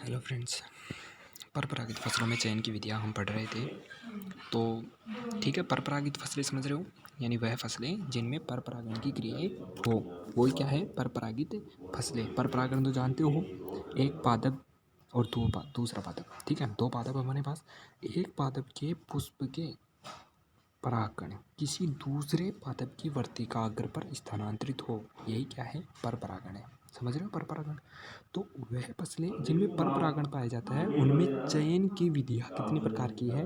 Hello friends, परपरागित फसलों में चयन की विधियाँ हम पढ़ रहे थे। तो ठीक है, परपरागित फसलें समझ रहे हो, यानी वह फसलें जिनमें परपरागण की क्रियाएं हो। वो क्या है परपरागित फसलें? परपरागण तो जानते हो, एक पादप और दूसरा पादप। ठीक है, दो पादप हमारे पास। एक पादप के पुष्प के परागकण किसी दूसरे पादप की वर्तिकाग्र पर स्थानांतरित हो, यही क्या है परपरागण है। समझ रहे हो परपरागण? तो वह फसलें जिनमें परपरागण पाया जाता है उनमें चयन की विधियाँ कितनी प्रकार की है?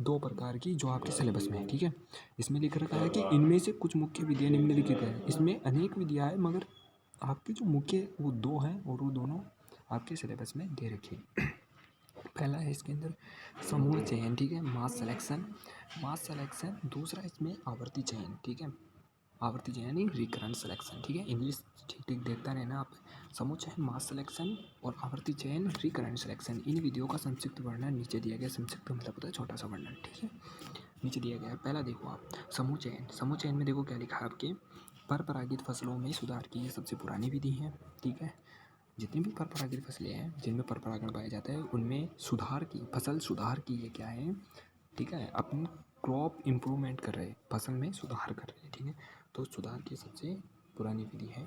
दो प्रकार की, जो आपके सिलेबस में है। ठीक है, इसमें लिख रखा है कि इनमें से कुछ मुख्य विधियाँ निम्नलिखित है। इसमें अनेक विधियाँ है, मगर आपके जो मुख्य वो दो हैं और वो दोनों आपके सिलेबस में दे रखी है। पहला है इसके अंदर समूह चयन, ठीक है, मास सिलेक्शन। दूसरा इसमें आवर्ती चयन, ठीक है, आवर्ती चयन यानी रिकरेंट सिलेक्शन। ठीक है, इंग्लिश ठीक ठीक देखता रहना आप। समूह चयन, मास सिलेक्शन और आवर्ती चयन, रिकरेंट सिलेक्शन, इन विधियों का संक्षिप्त वर्णन नीचे दिया गया। संक्षिप्त मतलब होता है छोटा सा वर्णन। ठीक है, नीचे दिया गया है। पहला देखो आप, समूह चयन में देखो क्या लिखा है आपके, परपरागित फसलों में सुधार की ये सबसे पुरानी विधि है। ठीक है, जितनी भी परपरागित फसलें हैं जिनमें परपरागण पाया जाता है उनमें फसल सुधार की ये क्या है, ठीक है, अपनी क्रॉप इम्प्रूवमेंट कर रहे हैं, फसल में सुधार कर रहे हैं। ठीक है, तो सुधार की सबसे पुरानी विधि है।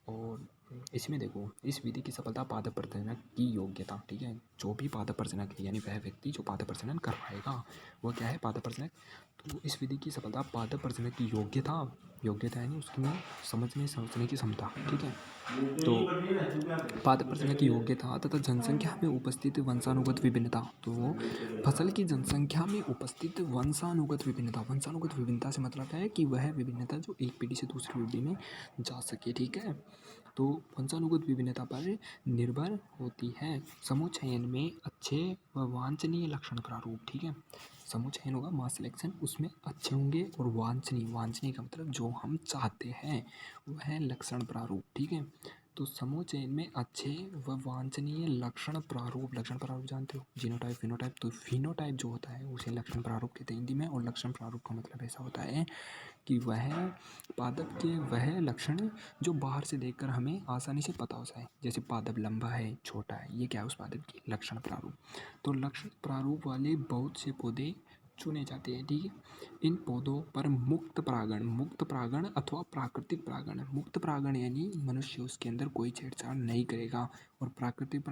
और इसमें देखो, इस विधि की सफलता पादप प्रजनन की योग्यता। ठीक है, जो भी पादप प्रजनक है, यानी वह व्यक्ति जो पादप प्रजनन करवाएगा वो क्या है, पादप प्रजनक। तो इस विधि की सफलता पादप प्रजनक की योग्यता यानी उसकी में समझने की क्षमता। ठीक है, तो पादप प्रजनन की योग्यता तथा जनसंख्या में उपस्थित वंशानुगत विभिन्नता। तो फसल की जनसंख्या में उपस्थित वंशानुगत विभिन्नता से मतलब है कि वह विभिन्नता जो एक पीढ़ी से दूसरी पीढ़ी में जा सके। ठीक है, तो वंशानुगत विभिन्नता पर निर्भर होती है। समूह चयन में अच्छे व वांछनीय लक्षण प्रारूप। ठीक है, समूह चयन होगा मास सिलेक्शन, उसमें अच्छे होंगे और वांछनीय का मतलब जो हम चाहते हैं वह लक्षण प्रारूप। ठीक है, तो समूह चयन में अच्छे व वांछनीय लक्षण प्रारूप जानते हो, जीनोटाइप फिनोटाइप। तो फिनोटाइप जो होता है उसे लक्षण प्रारूप कहते हैं हिंदी में, और लक्षण प्रारूप का मतलब ऐसा होता है कि वह पादप के वह लक्षण जो बाहर से देखकर हमें आसानी से पता हो जाए, जैसे पादप लंबा है, छोटा है, ये क्या है उस पादप की लक्षण प्रारूप। तो लक्षण प्रारूप वाले बहुत से पौधे चुने जाते हैं। ठीक है, इन पौधों पर मुक्त परागण अथवा प्राकृतिक परागण। मुक्त परागण यानी मनुष्य उसके अंदर कोई छेड़छाड़ नहीं करेगा, और प्राकृतिक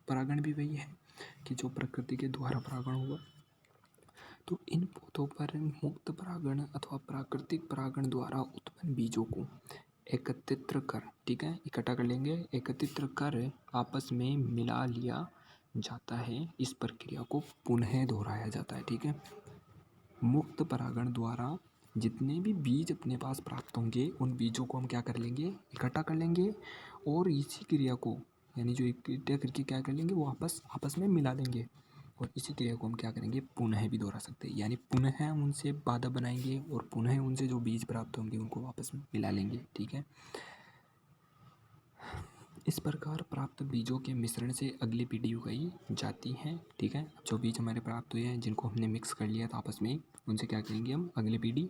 परागण भी वही है कि जो प्रकृति के द्वारा परागण हुआ। तो इन पौधों पर मुक्त परागण अथवा प्राकृतिक परागण द्वारा उत्पन्न बीजों को एकत्रित कर, ठीक है, इकट्ठा कर लेंगे, एकत्रित कर आपस में मिला लिया जाता है। इस प्रक्रिया को पुनः दोहराया जाता है। ठीक है, मुक्त परागण द्वारा जितने भी बीज अपने पास प्राप्त होंगे उन बीजों को हम क्या कर लेंगे, इकट्ठा कर लेंगे, और इसी क्रिया को यानी जो इकट्ठा करके क्या कर लेंगे वो आपस में मिला देंगे, और इसी क्रिया को हम क्या करेंगे, पुनः भी दोहरा सकते हैं, यानी पुनः उनसे पादप बनाएंगे और पुनः उनसे जो बीज प्राप्त होंगे उनको वापस में मिला लेंगे। ठीक है, इस प्रकार प्राप्त बीजों के मिश्रण से अगली पीढ़ी उगाई जाती है। ठीक है, जो बीज हमारे प्राप्त हुए हैं जिनको हमने मिक्स कर लिया था आपस में, उनसे क्या करेंगे हम, अगली पीढ़ी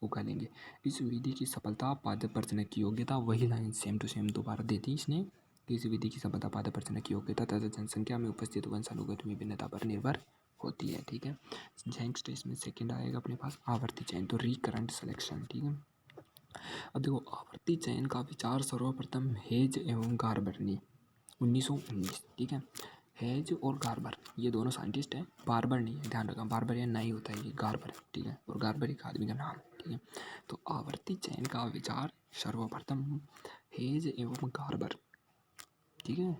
उगा लेंगे। इस विधि की सफलता पादप प्रजनन की योग्यता, वही लाइन सेम टू सेम दोबारा दी थी इसने। इस विधि की सफलता पादप प्रजनन की योग्यता तथा जनसंख्या में उपस्थित वंशानुगत विभिन्नता पर निर्भर होती है। ठीक है, नेक्स्ट इसमें सेकेंड आएगा अपने पास आवर्ती चयन, तो रिकरेंट सिलेक्शन। ठीक है, अब देखो आवर्ती चयन का विचार सर्वप्रथम हेज एवं गार्बर ने 1919। ठीक है, हेज और गार्बर ये दोनों साइंटिस्ट हैं, बार्बर नहीं है, ध्यान रखना, बार्बर या नहीं होता है, ये गार्बर है। ठीक है, और गार्बर एक आदमी का नाम। ठीक है, तो आवर्ती चयन का विचार सर्वप्रथम हेज एवं गार्बर। ठीक है,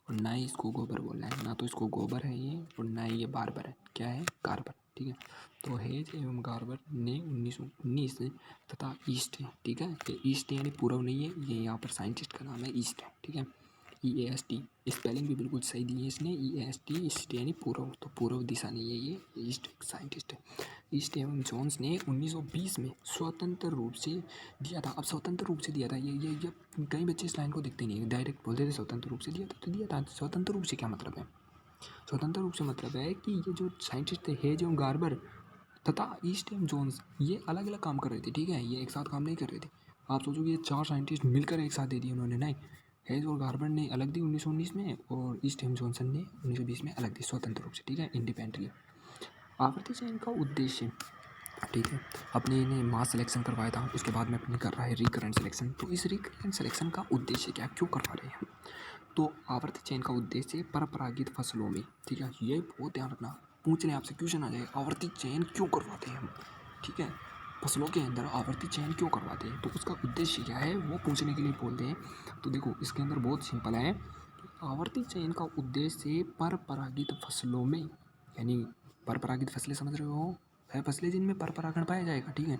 और ना ही इसको गोबर बोलना है, ना तो इसको गोबर है ये, और ना ही ये बार्बर है, क्या है, गार्बर। ठीक है, तो हेज एवं गार्बर ने 1919 तथा ईस्ट है। ठीक है, ये ईस्ट यानी पूर्व नहीं है, ये यहाँ पर साइंटिस्ट का नाम है ईस्ट है। ठीक है, EAST, स्पेलिंग भी बिल्कुल सही दी है इसने, EAST, ईस्ट यानी पूर्व, तो पूर्व दिशा नहीं है ये, ईस्ट साइंटिस्ट है। ईस्ट एवं जोन्स ने 1920 में स्वतंत्र रूप से दिया था। अब स्वतंत्र रूप से दिया था, ये कई बच्चे इस लाइन को देखते नहीं है, डायरेक्ट बोलते थे स्वतंत्र रूप से दिया था, तो दिया था। स्वतंत्र रूप से क्या मतलब है, स्वतंत्र रूप से मतलब है कि ये जो साइंटिस्ट थे हेज एवं गार्बर तथा ईस्ट एवं जोन्स, ये अलग अलग काम कर रहे थे। ठीक है, ये एक साथ काम नहीं कर रहे थे। आप सोचोगे ये चार साइंटिस्ट मिलकर एक साथ दे दिए उन्होंने, नहीं, हेज और गार्बर ने अलग दी 1919 में, और ईस्ट हेम जॉनसन ने 1920 में अलग दी स्वतंत्र रूप से, ठीक है, इंडिपेंडेंटली। आवर्ती चयन का उद्देश्य, ठीक है, अपने ने मास सिलेक्शन करवाया था, उसके बाद में अपने कर रहा है रिकरेंट सिलेक्शन। तो इस रिकरेंट सिलेक्शन का उद्देश्य क्या, क्यों करवा रहे हैं? तो आवर्ती चयन का उद्देश्य परपरागित फसलों में, ठीक है, ये बहुत ध्यान रखना, पूछ लें आपसे क्वेश्चन आ जाए, आवर्ती चयन क्यों करवाते हैं हम, ठीक है, फसलों के अंदर आवर्ती चयन क्यों करवाते हैं, तो उसका उद्देश्य क्या है वो पूछने के लिए बोलते हैं। तो देखो इसके अंदर बहुत सिंपल है, आवर्ती चयन का उद्देश्य परपरागित फसलों में, यानी परपरागित फसलें समझ रहे हो, वह फसलें जिनमें परपरागण पाया जाएगा, ठीक है।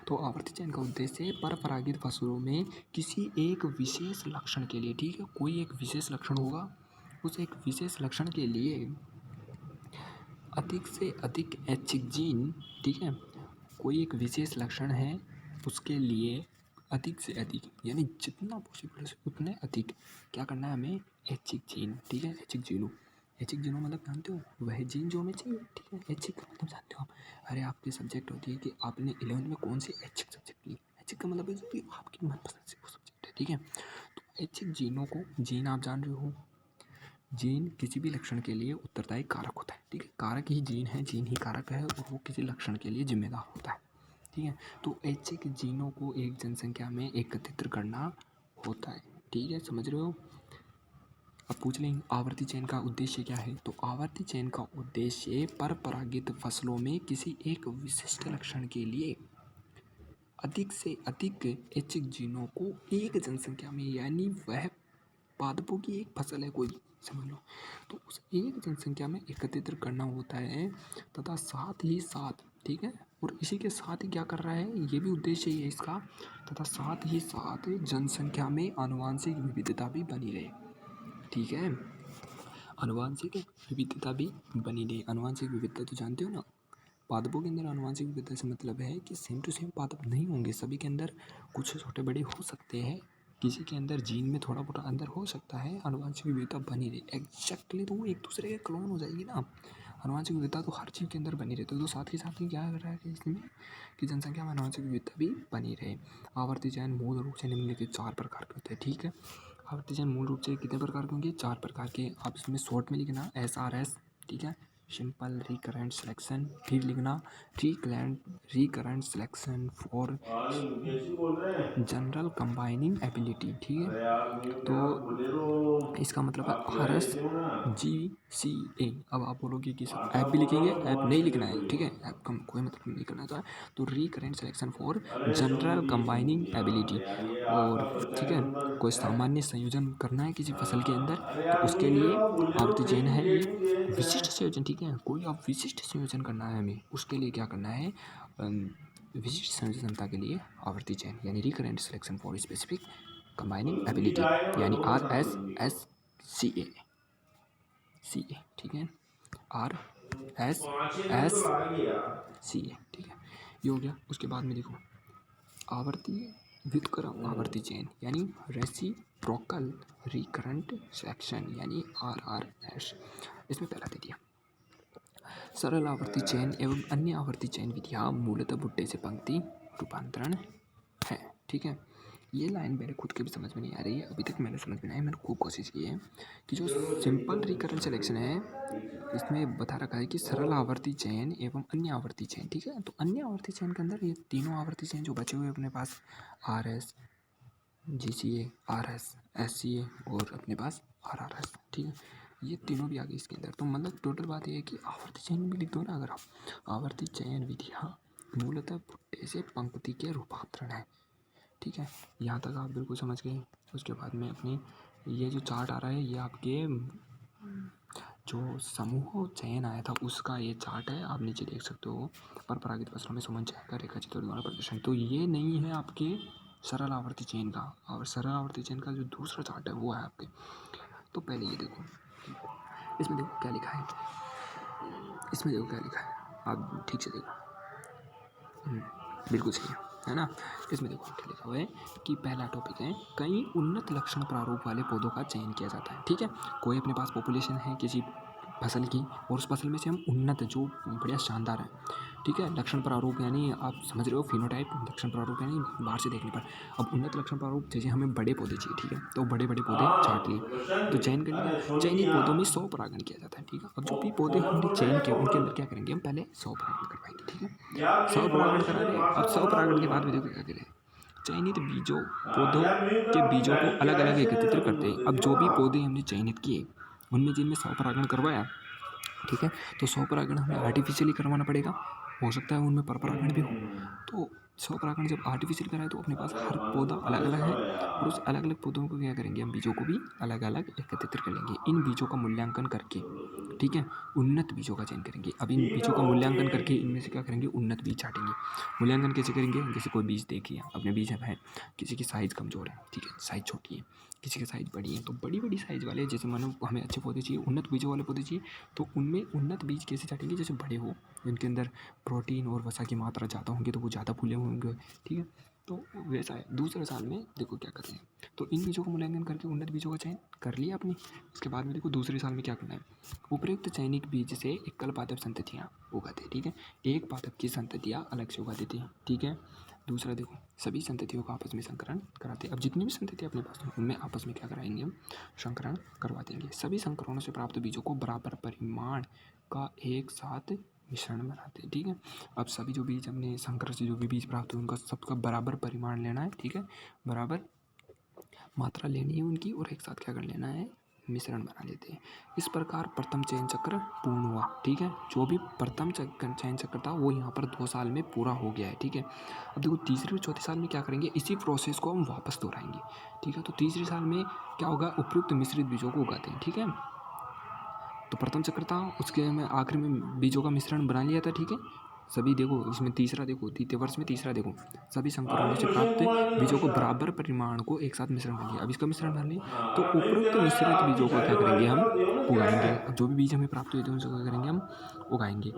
तो आवर्ती चयन का उद्देश्य परपरागित फसलों में किसी एक विशेष लक्षण के लिए, ठीक है, कोई एक विशेष लक्षण होगा, उस एक विशेष लक्षण के लिए अधिक से अधिक ऐच्छिक जीन, ठीक है, कोई एक विशेष लक्षण है उसके लिए अधिक से अधिक, यानी जितना पॉसिबल है उतने अधिक क्या करना है हमें, ऐच्छिक जीन, ठीक है, ऐच्छिक जीनों, ऐच्छिक जीनों मतलब जानते हो, वह जीन जो हमें चाहिए, ठीक है, ऐच्छिक मतलब जानते हो आप, अरे आपकी सब्जेक्ट होती है कि आपने 11th में कौन सी ऐच्छिक सब्जेक्ट ली, ऐच्छिक का मतलब है जो भी आपकी मनपसंद से वो सब्जेक्ट है, ठीक है। तो ऐच्छिक जीनों को, जीन आप जान रहे हो, जीन किसी भी लक्षण के लिए उत्तरदायी कारक होता है, ठीक है, कारक ही जीन है, जीन ही कारक है, और वो किसी लक्षण के लिए जिम्मेदार होता है, ठीक है। तो ऐच्छिक जीनों को एक जनसंख्या में एकत्रित करना होता है, ठीक है, समझ रहे हो। अब पूछ लेंगे आवर्ती चयन का उद्देश्य क्या है, तो आवर्ती चयन का उद्देश्य परपरागित फसलों में किसी एक विशिष्ट लक्षण के लिए अधिक से अधिक ऐच्छिक जीनों को एक जनसंख्या में, यानी वह पादपों की एक फसल है कोई, समझ लो, तो उस एक जनसंख्या में एकत्रित करना होता है, तथा साथ ही साथ, ठीक है, और इसी के साथ ही क्या कर रहा है, ये भी उद्देश्य ही है इसका, तथा साथ ही साथ जनसंख्या में आनुवांशिक विविधता भी बनी रहे, ठीक है, आनुवांशिक विविधता भी बनी रहे। आनुवांशिक विविधता तो जानते हो ना, पादपों के अंदर आनुवांशिक विविधता से मतलब है कि सेम टू सेम पादप नहीं होंगे, सभी के अंदर कुछ छोटे बड़े हो सकते हैं, किसी के अंदर जीन में थोड़ा मोटा अंदर हो सकता है, आनुवांशिक विविधता बनी रही एग्जैक्टली, तो वो एक दूसरे के क्लोन हो जाएगी ना, आनुवांशिक विविधता तो हर चीज़ के अंदर बनी रहती है, तो साथ ही साथ ही क्या कर रहा है कि इसमें कि जनसंख्या में आनुवांशिक विविधता भी बनी रहे। आवर्ती चयन मूल रूप से निम्नलिखित 4 प्रकार के होते हैं, ठीक है, आवर्ती चयन मूल रूप से कितने प्रकार के होंगे, 4 प्रकार के, आप इसमें शॉर्ट में लिखना SRS, ठीक है, सिंपल रिकरेंट सिलेक्शन, फिर लिखना recurrent selection for general combining ability, ठीक है, तो इसका मतलब है RSGCA। अब आप बोलोगे कि सर ऐप भी लिखेंगे, ऐप नहीं लिखना है, ठीक है, ऐप का कोई मतलब नहीं करना था, तो recurrent selection for general combining ability, और ठीक है, कोई सामान्य संयोजन करना है किसी फसल के अंदर, तो उसके लिए आवर्ती चयन है ये, विशिष्ट संयोजन, ठीक है, कोई आप विशिष्ट संयोजन करना है हमें, उसके लिए क्या करना है, विशिष्ट संयोजनता के लिए आवर्ती चयन, यानी recurrent selection for specific combining ability, यानी RSSCA, ठीक है, RSSCA, ठीक है, ये हो गया। उसके बाद में देखो आवर्ती व्युत्क्रम आवर्ती चयन, यानी रेसिप्रोकल रिकरेंट सिलेक्शन, यानी RRS, इसमें पहला दे दिया। सरल आवर्ती चयन एवं अन्य आवर्ती चयन विधियाँ मूलतः भुट्टे से पंक्ति रूपांतरण है, ठीक है। ये लाइन मेरे खुद के भी समझ में नहीं आ रही है, अभी तक मैंने समझ में नहीं आई, मैंने खूब कोशिश की है कि जो सिंपल रिकरेंट सिलेक्शन है इसमें बता रखा है कि सरल आवर्ती चयन एवं अन्य आवर्ती चयन, ठीक है, तो अन्य आवर्ती चयन के अंदर ये तीनों आवर्ती चयन जो बचे हुए अपने पास, RS GCA, RS SCA और अपने पास RRS, ठीक है, ये तीनों भी आ गए इसके अंदर। तो मतलब टोटल बात ये है कि आवर्ती चयन भी लिख दो ना अगर आप, आवर्ती चयन विधियाँ मूलतः भुट्टे से पंक्ति के रूपांतरण है, ठीक है, यहाँ तक आप बिल्कुल समझ गए। उसके बाद में अपनी ये जो चार्ट आ रहा है ये आपके जो समूह चयन आया था उसका ये चार्ट है, आप नीचे देख सकते हो, परपरागित फसलों में समूह चयन का रेखा चित्र द्वारा प्रदर्शन। तो ये नहीं है आपके सरल आवर्ती चयन का, और सरल आवर्ती चयन का जो दूसरा चार्ट है वो है आपके। तो पहले ये देखो, इसमें देखो क्या लिखा है, इसमें देखो क्या लिखा है, आप ठीक से देखो, बिल्कुल सही है ना। इसमें देखो क्या लिखा हुआ है कि पहला टॉपिक है कई उन्नत लक्षण प्रारूप वाले पौधों का चयन किया जाता है, ठीक है, कोई अपने पास पॉपुलेशन है किसी फसल की और उस फसल में से हम उन्नत जो बढ़िया शानदार है ठीक है। लक्षण प्रारूप यानी आप समझ रहे हो, फिनोटाइप, लक्षण प्रारूप यानी बाहर से देखने पर। अब उन्नत लक्षण प्रारूप जैसे हमें बड़े पौधे चाहिए, ठीक है, तो बड़े बड़े पौधे छांट लिए, तो चयन कर लिया, चयनित पौधों में 100 परागण किया जाता है, ठीक है। अब जो भी पौधे हमने चयन किए उनके अंदर क्या करेंगे, हम पहले 100 परागण करवाएंगे, ठीक है। 100 परागण करा रहे, अब 100 परागण के बाद भी देखो क्या करें, चयनित बीजों पौधों के बीजों को अलग अलग एकत्रित करते हैं। अब जो भी पौधे हमने चयनित किए उनमें जिनमें 100 परागण करवाया, ठीक है, तो 100 परागण हमें आर्टिफिशियली करवाना पड़ेगा, हो सकता है उनमें पर परागण भी हो। तो 100 परागण जब आर्टिफिशियल कराए तो अपने पास हर पौधा अलग अलग है, और उस अलग अलग पौधों को क्या करेंगे, हम बीजों को भी अलग अलग एकत्रित कर लेंगे। इन बीजों का मूल्यांकन करके, ठीक है, उन्नत बीजों का चयन करेंगे। अब इन बीजों का मूल्यांकन करके इनमें से क्या करेंगे, उन्नत बीज छाटेंगे। मूल्यांकन कैसे करेंगे, जैसे कोई बीज देखिए, अपने बीज है, किसी की साइज़ कमज़ोर है, ठीक है, साइज़ छोटी है, किसी की साइज़ बड़ी है, तो बड़ी बड़ी साइज़ वाले, जैसे मानो हमें अच्छे पौधे चाहिए, उन्नत बीजों वाले पौधे चाहिए, तो उनमें उन्नत बीज कैसे छाटेंगे, जैसे बड़े हो, जिनके अंदर प्रोटीन और वसा की मात्रा ज़्यादा होंगी, तो वो ज़्यादा फूले होंगे, ठीक है। तो वैसा है। दूसरे साल में देखो क्या कर रहे हैं, तो इन बीजों का मूल्यांकन करके उन्नत बीजों का चयन कर लिया आपने। इसके बाद में देखो दूसरे साल में क्या करना है, उपयुक्त चयनित बीज से एकल पादप संततियाँ उगाते हैं, ठीक है, एक पादप की संततियाँ अलग से उगा देते हैं, ठीक है। दूसरा देखो, सभी संततियों का आपस में संकरण कराते हैं। अब जितनी भी संततियाँ अपने पास हैं उनमें आपस में क्या कराएंगे, हम संकरण करवा देंगे। सभी संकरणों से प्राप्त बीजों को बराबर परिमाण का एक साथ मिश्रण बनाते हैं, ठीक है। अब सभी जो बीज हमने संकर से जो भी बीज प्राप्त हुए उनका सबका बराबर परिमाण लेना है, ठीक है, बराबर मात्रा लेनी है उनकी, और एक साथ क्या कर लेना है, मिश्रण बना लेते हैं। इस प्रकार प्रथम चयन चक्र पूर्ण हुआ, ठीक है। जो भी प्रथम चयन चक्र था वो यहाँ पर 2 साल में पूरा हो गया है, ठीक है। अब देखो तीसरे और चौथे साल में क्या करेंगे, इसी प्रोसेस को हम वापस दोहराएंगे, ठीक है। तो तीसरे साल में क्या होगा, उपयुक्त मिश्रित बीजों को उगाते हैं, ठीक है। तो प्रथम चक्र था, उसके में आखिर में बीजों का मिश्रण बना लिया था, ठीक है। सभी देखो इसमें तीसरा देखो, द्वितीय वर्ष में तीसरा देखो, सभी संकरणों से प्राप्त बीजों को बराबर परिमाण को एक साथ मिश्रण कर लिया। अब इसका मिश्रण कर लिया तो उपयुक्त मिश्रित बीजों को क्या करेंगे, हम उगाएंगे। अब जो भी बीज हमें प्राप्त हुए थे उनसे क्या करेंगे, हम उगाएंगे।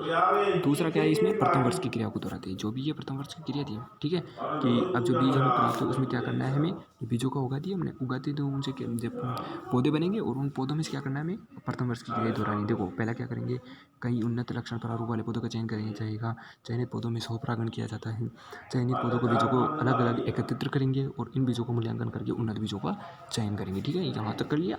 दूसरा क्या है, इसमें प्रथम वर्ष की क्रिया को दोहराते हैं, जो भी ये प्रथम वर्ष की क्रिया थी, ठीक है, कि अब जो बीज हमें प्राप्त हो उसमें क्या करना है, हमें बीजों का उगा दिया हमने, उगाते तो उनसे जब पौधे बनेंगे, और उन पौधों में से क्या करना है, हमें प्रथम वर्ष की क्रिया दोहरानी। देखो पहला क्या करेंगे, कई उन्नत लक्षण प्रारूप वाले पौधों का चयन करेंगे जाएगा, चयनित पौधों में 100 परागण किया जाता है, चयनित पौधों को बीजों को अलग अलग एकत्रित करेंगे और इन बीजों को मूल्यांकन करके उन्नत बीजों का चयन करेंगे, ठीक है, यहाँ तक कर लिया।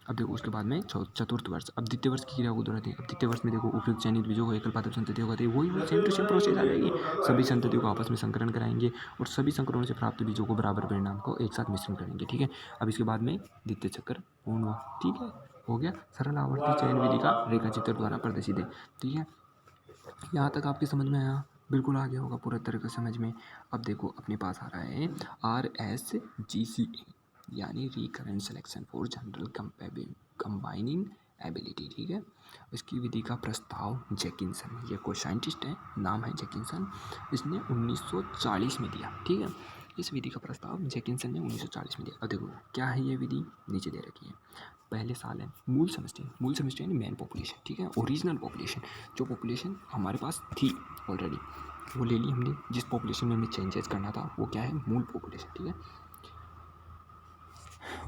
अब देखो उसके बाद में चतुर्थ वर्ष, अब द्वितीय वर्ष की क्रिया को दोहराते हैं। अब द्वितीय वर्ष में देखो उपयुक्त चयनित बीजों को एकल पादप संततियों का वही सेम टू सेम प्रोसेस आ जाएगी, सभी संततियों को आपस में संकरण कराएंगे और सभी संकरणों से प्राप्त बीजों को बराबर परिणाम को एक साथ मिश्रण करेंगे, ठीक है। अब इसके बाद में द्वितीय चक्र पूर्ण हुआ, ठीक है, हो गया। सरल आवर्ती चयन विधि का रेखा चित्र द्वारा प्रदर्शित है, ठीक है। यहाँ तक आपकी समझ में आया, बिल्कुल आ गया होगा पूरा तरह समझ में। अब देखो अपने पास आ रहा है RSGCA यानी recurrent selection for general combining ability, ठीक है। इसकी विधि का प्रस्ताव जैकिंसन, ये कोई साइंटिस्ट है, नाम है जैकिंसन, इसने 1940 में दिया, ठीक है। इस विधि का प्रस्ताव जैकिंसन ने 1940 में दिया। अब देखो क्या है ये विधि, नीचे दे रखी है। पहले साल है मूल समष्टि यानी मेन पॉपुलेशन, ठीक है, ओरिजिनल पॉपुलेशन, जो पॉपुलेशन हमारे पास थी ऑलरेडी वो ले ली हमने, जिस पॉपुलेशन में हमें चेंजेस करना था वो क्या है, मूल पॉपुलेशन, ठीक है,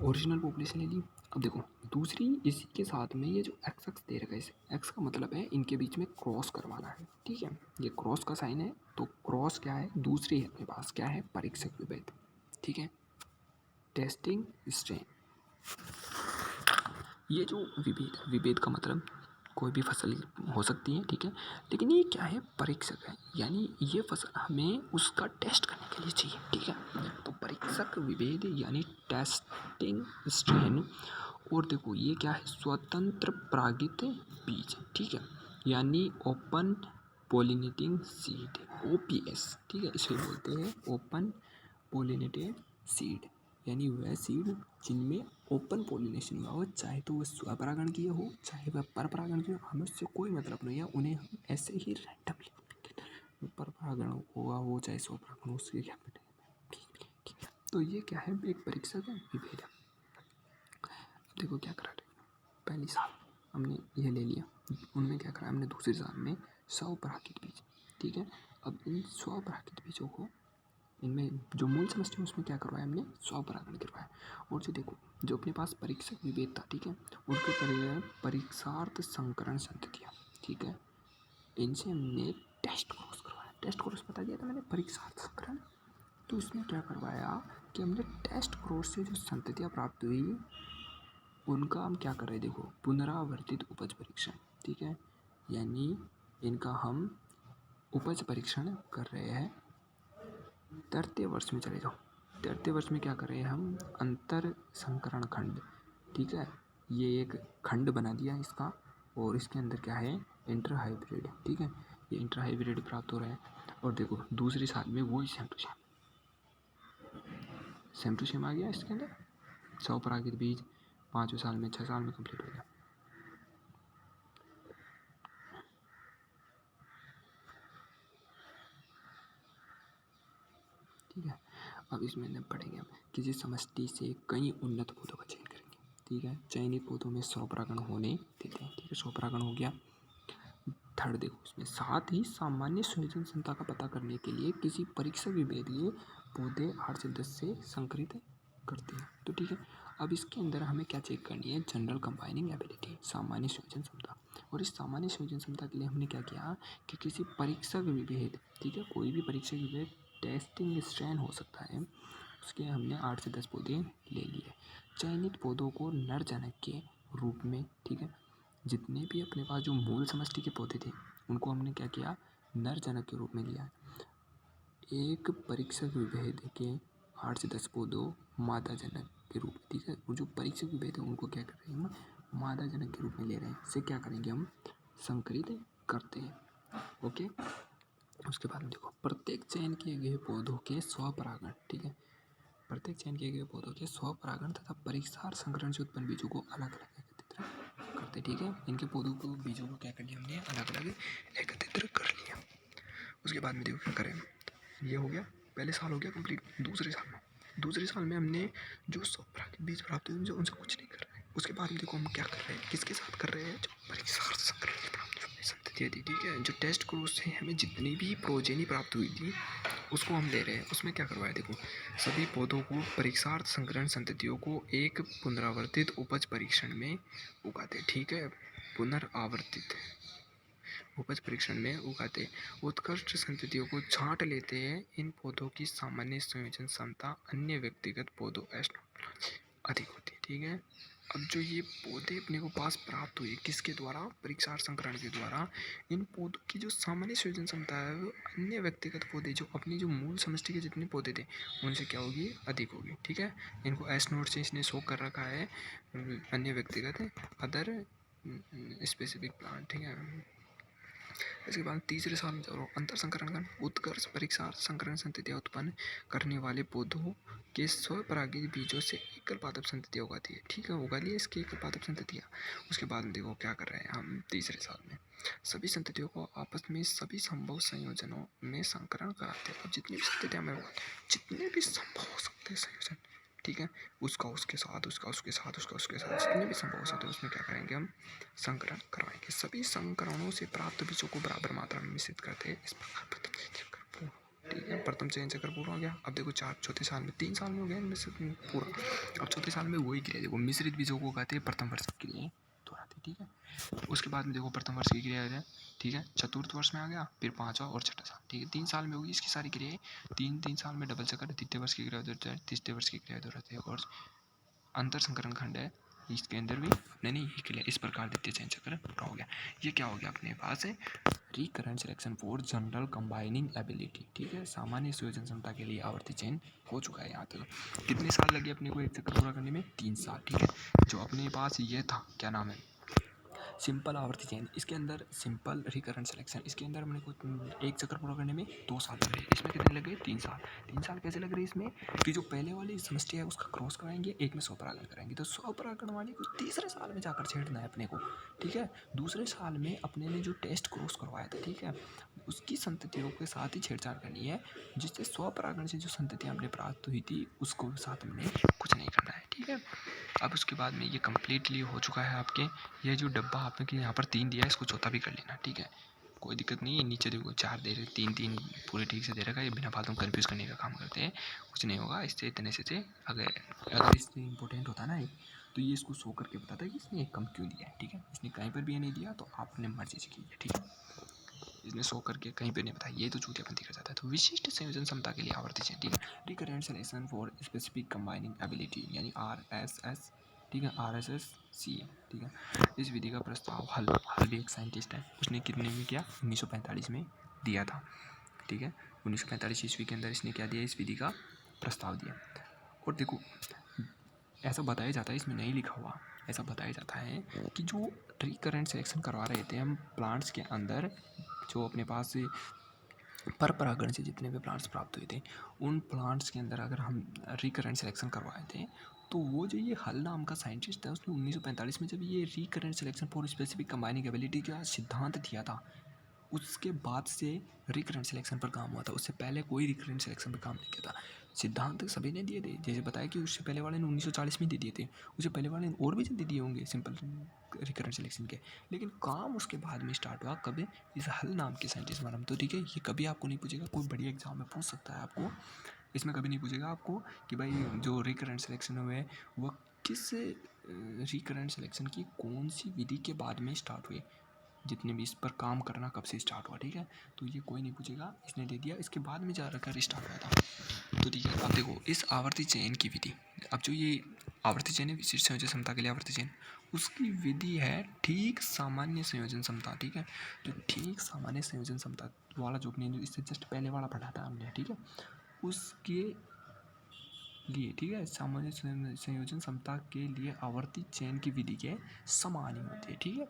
ओरिजिनल पॉपुलेशन ले ली। अब देखो दूसरी इसी के साथ में ये जो एक्स एक्स दे रखा है, इस एक्स का मतलब है इनके बीच में क्रॉस करवाना है, ठीक है, ये क्रॉस का साइन है। तो क्रॉस क्या है, दूसरी है अपने पास क्या है, परीक्षक विभेद, ठीक है, टेस्टिंग स्ट्रेन। ये जो विभेद का मतलब कोई भी फसल हो सकती है, ठीक है, लेकिन ये क्या है, परीक्षक है, यानी ये फसल हमें उसका टेस्ट करने के लिए चाहिए, ठीक है। तो परीक्षक विभेद यानी टेस्टिंग स्ट्रेन। और देखो ये क्या है, स्वतंत्र परागित बीज, ठीक है, यानी ओपन पोलिनेटिंग सीड, OPS, ठीक है, इसे बोलते हैं ओपन पोलिनेटेड सीड, यानी वह सीड जिनमें ओपन पोलिनेशन हुआ हो, चाहे तो वह स्वपरागण किए हो चाहे वह परपरागण किए हो, हमें उससे कोई मतलब नहीं है, उन्हें हम ऐसे ही रैंडमली परपरागण हुआ हो चाहे स्वपरागण, उसके क्या ठीक है। तो ये क्या है, एक परीक्षक है, विभेद है। अब देखो क्या करा रहे, पहली साल हमने ये ले लिया, उनमें क्या करा हमने दूसरे साल में स्वपरागित बीज, ठीक है। अब इन स्वपरागित बीजों को इनमें जो मूल समस्या है उसमें क्या करवाया हमने, स्वपरागण करवाया। और जो देखो जो अपने पास परीक्षक विभेद था, ठीक है, उनके परीक्षार्थ संकरण संततियाँ, ठीक है, इनसे हमने टेस्ट क्रॉस करवाया। टेस्ट क्रॉस बता दिया था मैंने, परीक्षार्थ संकरण। तो इसमें क्या करवाया कि हमने टेस्ट क्रॉस से जो संततियाँ प्राप्त हुई उनका हम क्या कर रहे हैं, देखो पुनरावर्तित उपज परीक्षण, ठीक है, यानी इनका हम उपज परीक्षण कर रहे हैं। तृतीय वर्ष में चले जाओ। तृतीय वर्ष में क्या कर रहे हैं हम, अंतर संकरण खंड, ठीक है, ये एक खंड बना दिया इसका, और इसके अंदर क्या है, इंटर हाइब्रिड, ठीक है, ये इंटर हाइब्रिड प्राप्त हो रहा है। और देखो दूसरे साल में वही सेम टू सेम आ गया इसके अंदर, स्वपरागित बीज 5वें साल में 6 साल में कंप्लीट हो गया। ठीक है, अब इसमें हम पढ़ेंगे हम किसी समष्टि से कई उन्नत पौधों का चयन करेंगे, ठीक है, चयनित पौधों में स्वपरागण होने देते हैं, ठीक है, स्वपरागण हो गया। थर्ड देखो इसमें, साथ ही सामान्य संयोजन क्षमता का पता करने के लिए किसी परीक्षक विभेदीय पौधे 8 से 10 से संकरित करते हैं। तो ठीक है, अब इसके अंदर हमें क्या चेक करनी है, जनरल कंबाइनिंग एबिलिटी, सामान्य संयोजन क्षमता। और इस सामान्य संयोजन क्षमता के लिए हमने क्या किया कि किसी परीक्षक विभेद, ठीक है, कोई भी परीक्षक विभेद टेस्टिंग स्ट्रेन हो सकता है, उसके हमने 8 से 10 पौधे ले लिए। चयनित पौधों को नर जनक के रूप में, ठीक है, जितने भी अपने पास जो मूल समष्टि के पौधे थे उनको हमने क्या किया, नर जनक के रूप में लिया। एक परीक्षक विभेद के 8 से 10 पौधों मादा जनक के रूप में, ठीक है, और जो परीक्षक विभेद है उनको क्या कर रहे हैं हम, मादा जनक के रूप में ले रहे हैं। इससे क्या करेंगे हम, संकरित करते हैं। ओके, उसके बाद में देखो प्रत्येक चयन किए गए पौधों के स्वपरागण, ठीक है, प्रत्येक चयन किए गए पौधों के स्वपरागण तथा परीक्षार संकरण से उत्पन्न बीजों को अलग अलग एकत्रित करते, ठीक है, इनके पौधों को बीजों को क्या कर लिया हमने, अलग अलग एकत्रित कर लिया। उसके बाद में देखो क्या करें, ये हो गया, पहले साल हो गया कंप्लीट। दूसरे साल में हमने जो स्वपरागित बीज प्राप्त हुए उनसे कुछ नहीं कर रहे हैं। उसके बाद में देखो हम क्या कर रहे हैं, किसके साथ कर रहे हैं, जो परीक्षार संकरण प्राप्त हुई संततियाँ थी, ठीक है, जो टेस्ट क्रॉस से हमें जितनी भी प्रोजेनी प्राप्त हुई थी उसको हम ले रहे हैं। उसमें क्या करवाया, देखो सभी पौधों को परीक्षार्थ संकरण संततियों को एक पुनरावर्तित उपज परीक्षण में उगाते, ठीक है, पुनरावर्तित उपज परीक्षण में उगाते, उत्कृष्ट संततियों को छांट लेते हैं। इन पौधों की सामान्य संयोजन क्षमता अन्य व्यक्तिगत पौधों अधिक होती है, ठीक है। अब जो ये पौधे अपने को पास प्राप्त हुए किसके द्वारा, परीक्षार संकरण के द्वारा, इन पौधों की जो सामान्य संयोजन क्षमता है वो अन्य व्यक्तिगत पौधे जो अपनी जो मूल समष्टि के जितने पौधे थे उनसे क्या होगी, अधिक होगी, ठीक है। इनको एस नोट से इसने शो कर रखा है, अन्य व्यक्तिगत अदर स्पेसिफिक प्लांट, ठीक है। इसके बाद तीसरे साल में जाओ, अंतर संकरण खंड, उत्कर्ष परीक्षार्थ संकरण संततियाँ उत्पन्न करने वाले पौधों के स्वपरागित बीजों से एकल पादप संततियाँ उगाती है, ठीक है, उगा लिए इसकी एकल पादप संततियाँ। उसके बाद में देखो क्या कर रहे हैं हम तीसरे साल में, सभी संततियों को आपस में सभी संभव संयोजनों में संकरण कराते हैं। अब जितनी भी संततियाँ में जितने भी संभव हो सकते हैं संयोजन, ठीक है, उसका उसके साथ, उसका उसके साथ, उसका उसके साथ, जितने भी संभव हो सकते हैं उसमें क्या करेंगे हम, संकरण करवाएंगे। सभी संकरणों से प्राप्त बीजों को बराबर मात्रा में मिश्रित करते हैं। इस प्रकार प्रथम चयन चक्र पूर्ण, ठीक है, प्रथम चयन चक्र पूर्ण हो गया। अब देखो चौथे साल में 3 साल में हो गया मिश्रित पूरा। अब चौथे साल में वही क्रिया देखो, मिश्रित बीजों को उगाते हैं, प्रथम वर्ष की क्रिया दोहराते, ठीक है। उसके बाद में देखो प्रथम वर्ष की क्रिया है, ठीक है, चतुर्थ वर्ष में आ गया, फिर 5वां और 6ठा साल, ठीक है, 3 साल में होगी इसकी सारी क्रियाएं। तीन साल में डबल चक्कर, तृतीय वर्ष की क्रिया दोहराते हैं, तीसरे वर्ष की क्रिया दोहराते हैं, और अंतर संकरण खंड है इसके अंदर भी नहीं ये क्लियर, इस प्रकार द्वितीय चयन चक्र पूरा हो गया। ये क्या हो गया अपने पास है, recurrent selection for general combining ability, ठीक है, सामान्य संयोजन क्षमता के लिए आवर्ती चयन हो चुका है। यहाँ तक कितने साल लगे अपने को एक चक्र पूरा करने में, 3 साल, ठीक है। जो अपने पास ये था क्या नाम है, सिंपल आवर्ती चयन, इसके अंदर सिंपल रिकरेंट सिलेक्शन, इसके अंदर हमने को एक चक्र पूरा करने में 2 साल लग रहे, इसमें कितने लगे, 3 साल। 3 साल कैसे लग रहे इसमें, कि जो पहले वाली समष्टि है उसका क्रॉस कराएंगे, एक में स्वपरागण कराएंगे, तो स्वपरागण वाली को तीसरे साल में जाकर छेड़ना है अपने को, ठीक है। दूसरे साल में अपने ने जो टेस्ट क्रॉस करवाया था, ठीक है, उसकी संततियों के साथ ही छेड़छाड़ करनी है, जिससे स्वपरागण से जो संततियाँ हमने प्राप्त हुई थी उसको साथ में कुछ नहीं करना है, ठीक है। अब उसके बाद में ये कम्प्लीटली हो चुका है आपके, ये जो डब्बा आपने यहाँ पर 3 दिया है इसको चौथा भी कर लेना, ठीक है, कोई दिक्कत नहीं है। नीचे देखो 4 दे रहे, 3 पूरे ठीक से दे रखा है, ये बिना फालतू कंफ्यूज करने का काम करते हैं, कुछ नहीं होगा इससे, इतने से अगर इससे इंपॉर्टेंट होता ना तो ये इसको शो करके बताता है कि इसने एक कम क्यों दिया है, ठीक है, इसने कहीं पर भी ये नहीं दिया तो आपने मर्जी से कीजिए, ठीक है। इसने शो करके कहीं पे नहीं बताया, ये तो चूतियापंथी कर जाता है। तो विशिष्ट संयोजन क्षमता के लिए आवर्ती चयन, ठीक है, recurrent selection for specific combining ability यानी RSS, ठीक है, RSSC, ठीक है। इस विधि का प्रस्ताव हल भी एक साइंटिस्ट है, उसने कितने में किया, 1945 में दिया था, ठीक है। 1945 ईस्वी के अंदर इसने क्या दिया, इस विधि का प्रस्ताव दिया। और देखो ऐसा बताया जाता है, इसमें नहीं लिखा हुआ, ऐसा बताया जाता है कि जो रिकरेंट सिलेक्शन करवा रहे थे हम प्लांट्स के अंदर, जो अपने पास से पर परागण से जितने भी प्लांट्स प्राप्त हुए थे, उन प्लांट्स के अंदर अगर हम रिकरेंट सिलेक्शन करवाए थे, तो वो जो ये हल नाम का साइंटिस्ट था, उसने 1945 में जब ये recurrent selection for specific combining ability का सिद्धांत दिया था, उसके बाद से रिकरेंट सिलेक्शन पर काम हुआ था। उससे पहले कोई रिकरेंट सिलेक्शन पर काम नहीं किया था। सिद्धांत सभी ने दिए थे, जैसे बताया कि उससे पहले वाले ने 1940 में दे दिए थे, उससे पहले वाले ने और भी जल्दी दिए होंगे सिंपल रिकरेंट सिलेक्शन के, लेकिन काम उसके बाद में स्टार्ट हुआ कभी, इस हल नाम के साइंटिस्ट मालूम। तो ठीक है, ये कभी आपको नहीं पूछेगा, कोई बड़ी एग्जाम में पूछ सकता है आपको, इसमें कभी नहीं पूछेगा आपको कि भाई जो रिकरेंट सिलेक्शन हुए वो किस रिकरेंट सिलेक्शन की कौन सी विधि के बाद में स्टार्ट हुए, जितने भी इस पर काम करना कब से स्टार्ट हुआ, ठीक है। तो ये कोई नहीं पूछेगा, इसने दे दिया, इसके बाद में जा कर स्टार्ट हुआ था। तो ठीक है, अब देखो इस आवर्ती चयन की विधि, अब जो ये आवर्ती चयन है विशिष्ट संयोजन क्षमता के लिए आवर्ती चयन, उसकी विधि है ठीक सामान्य संयोजन क्षमता, ठीक है। जो ठीक सामान्य संयोजन क्षमता वाला जो अपने इससे जस्ट पहले वाला पढ़ा था हमने, ठीक है, उसके लिए, ठीक है, सामान्य संयोजन क्षमता के लिए आवर्ती चयन की विधि के समान ही होती है, ठीक है।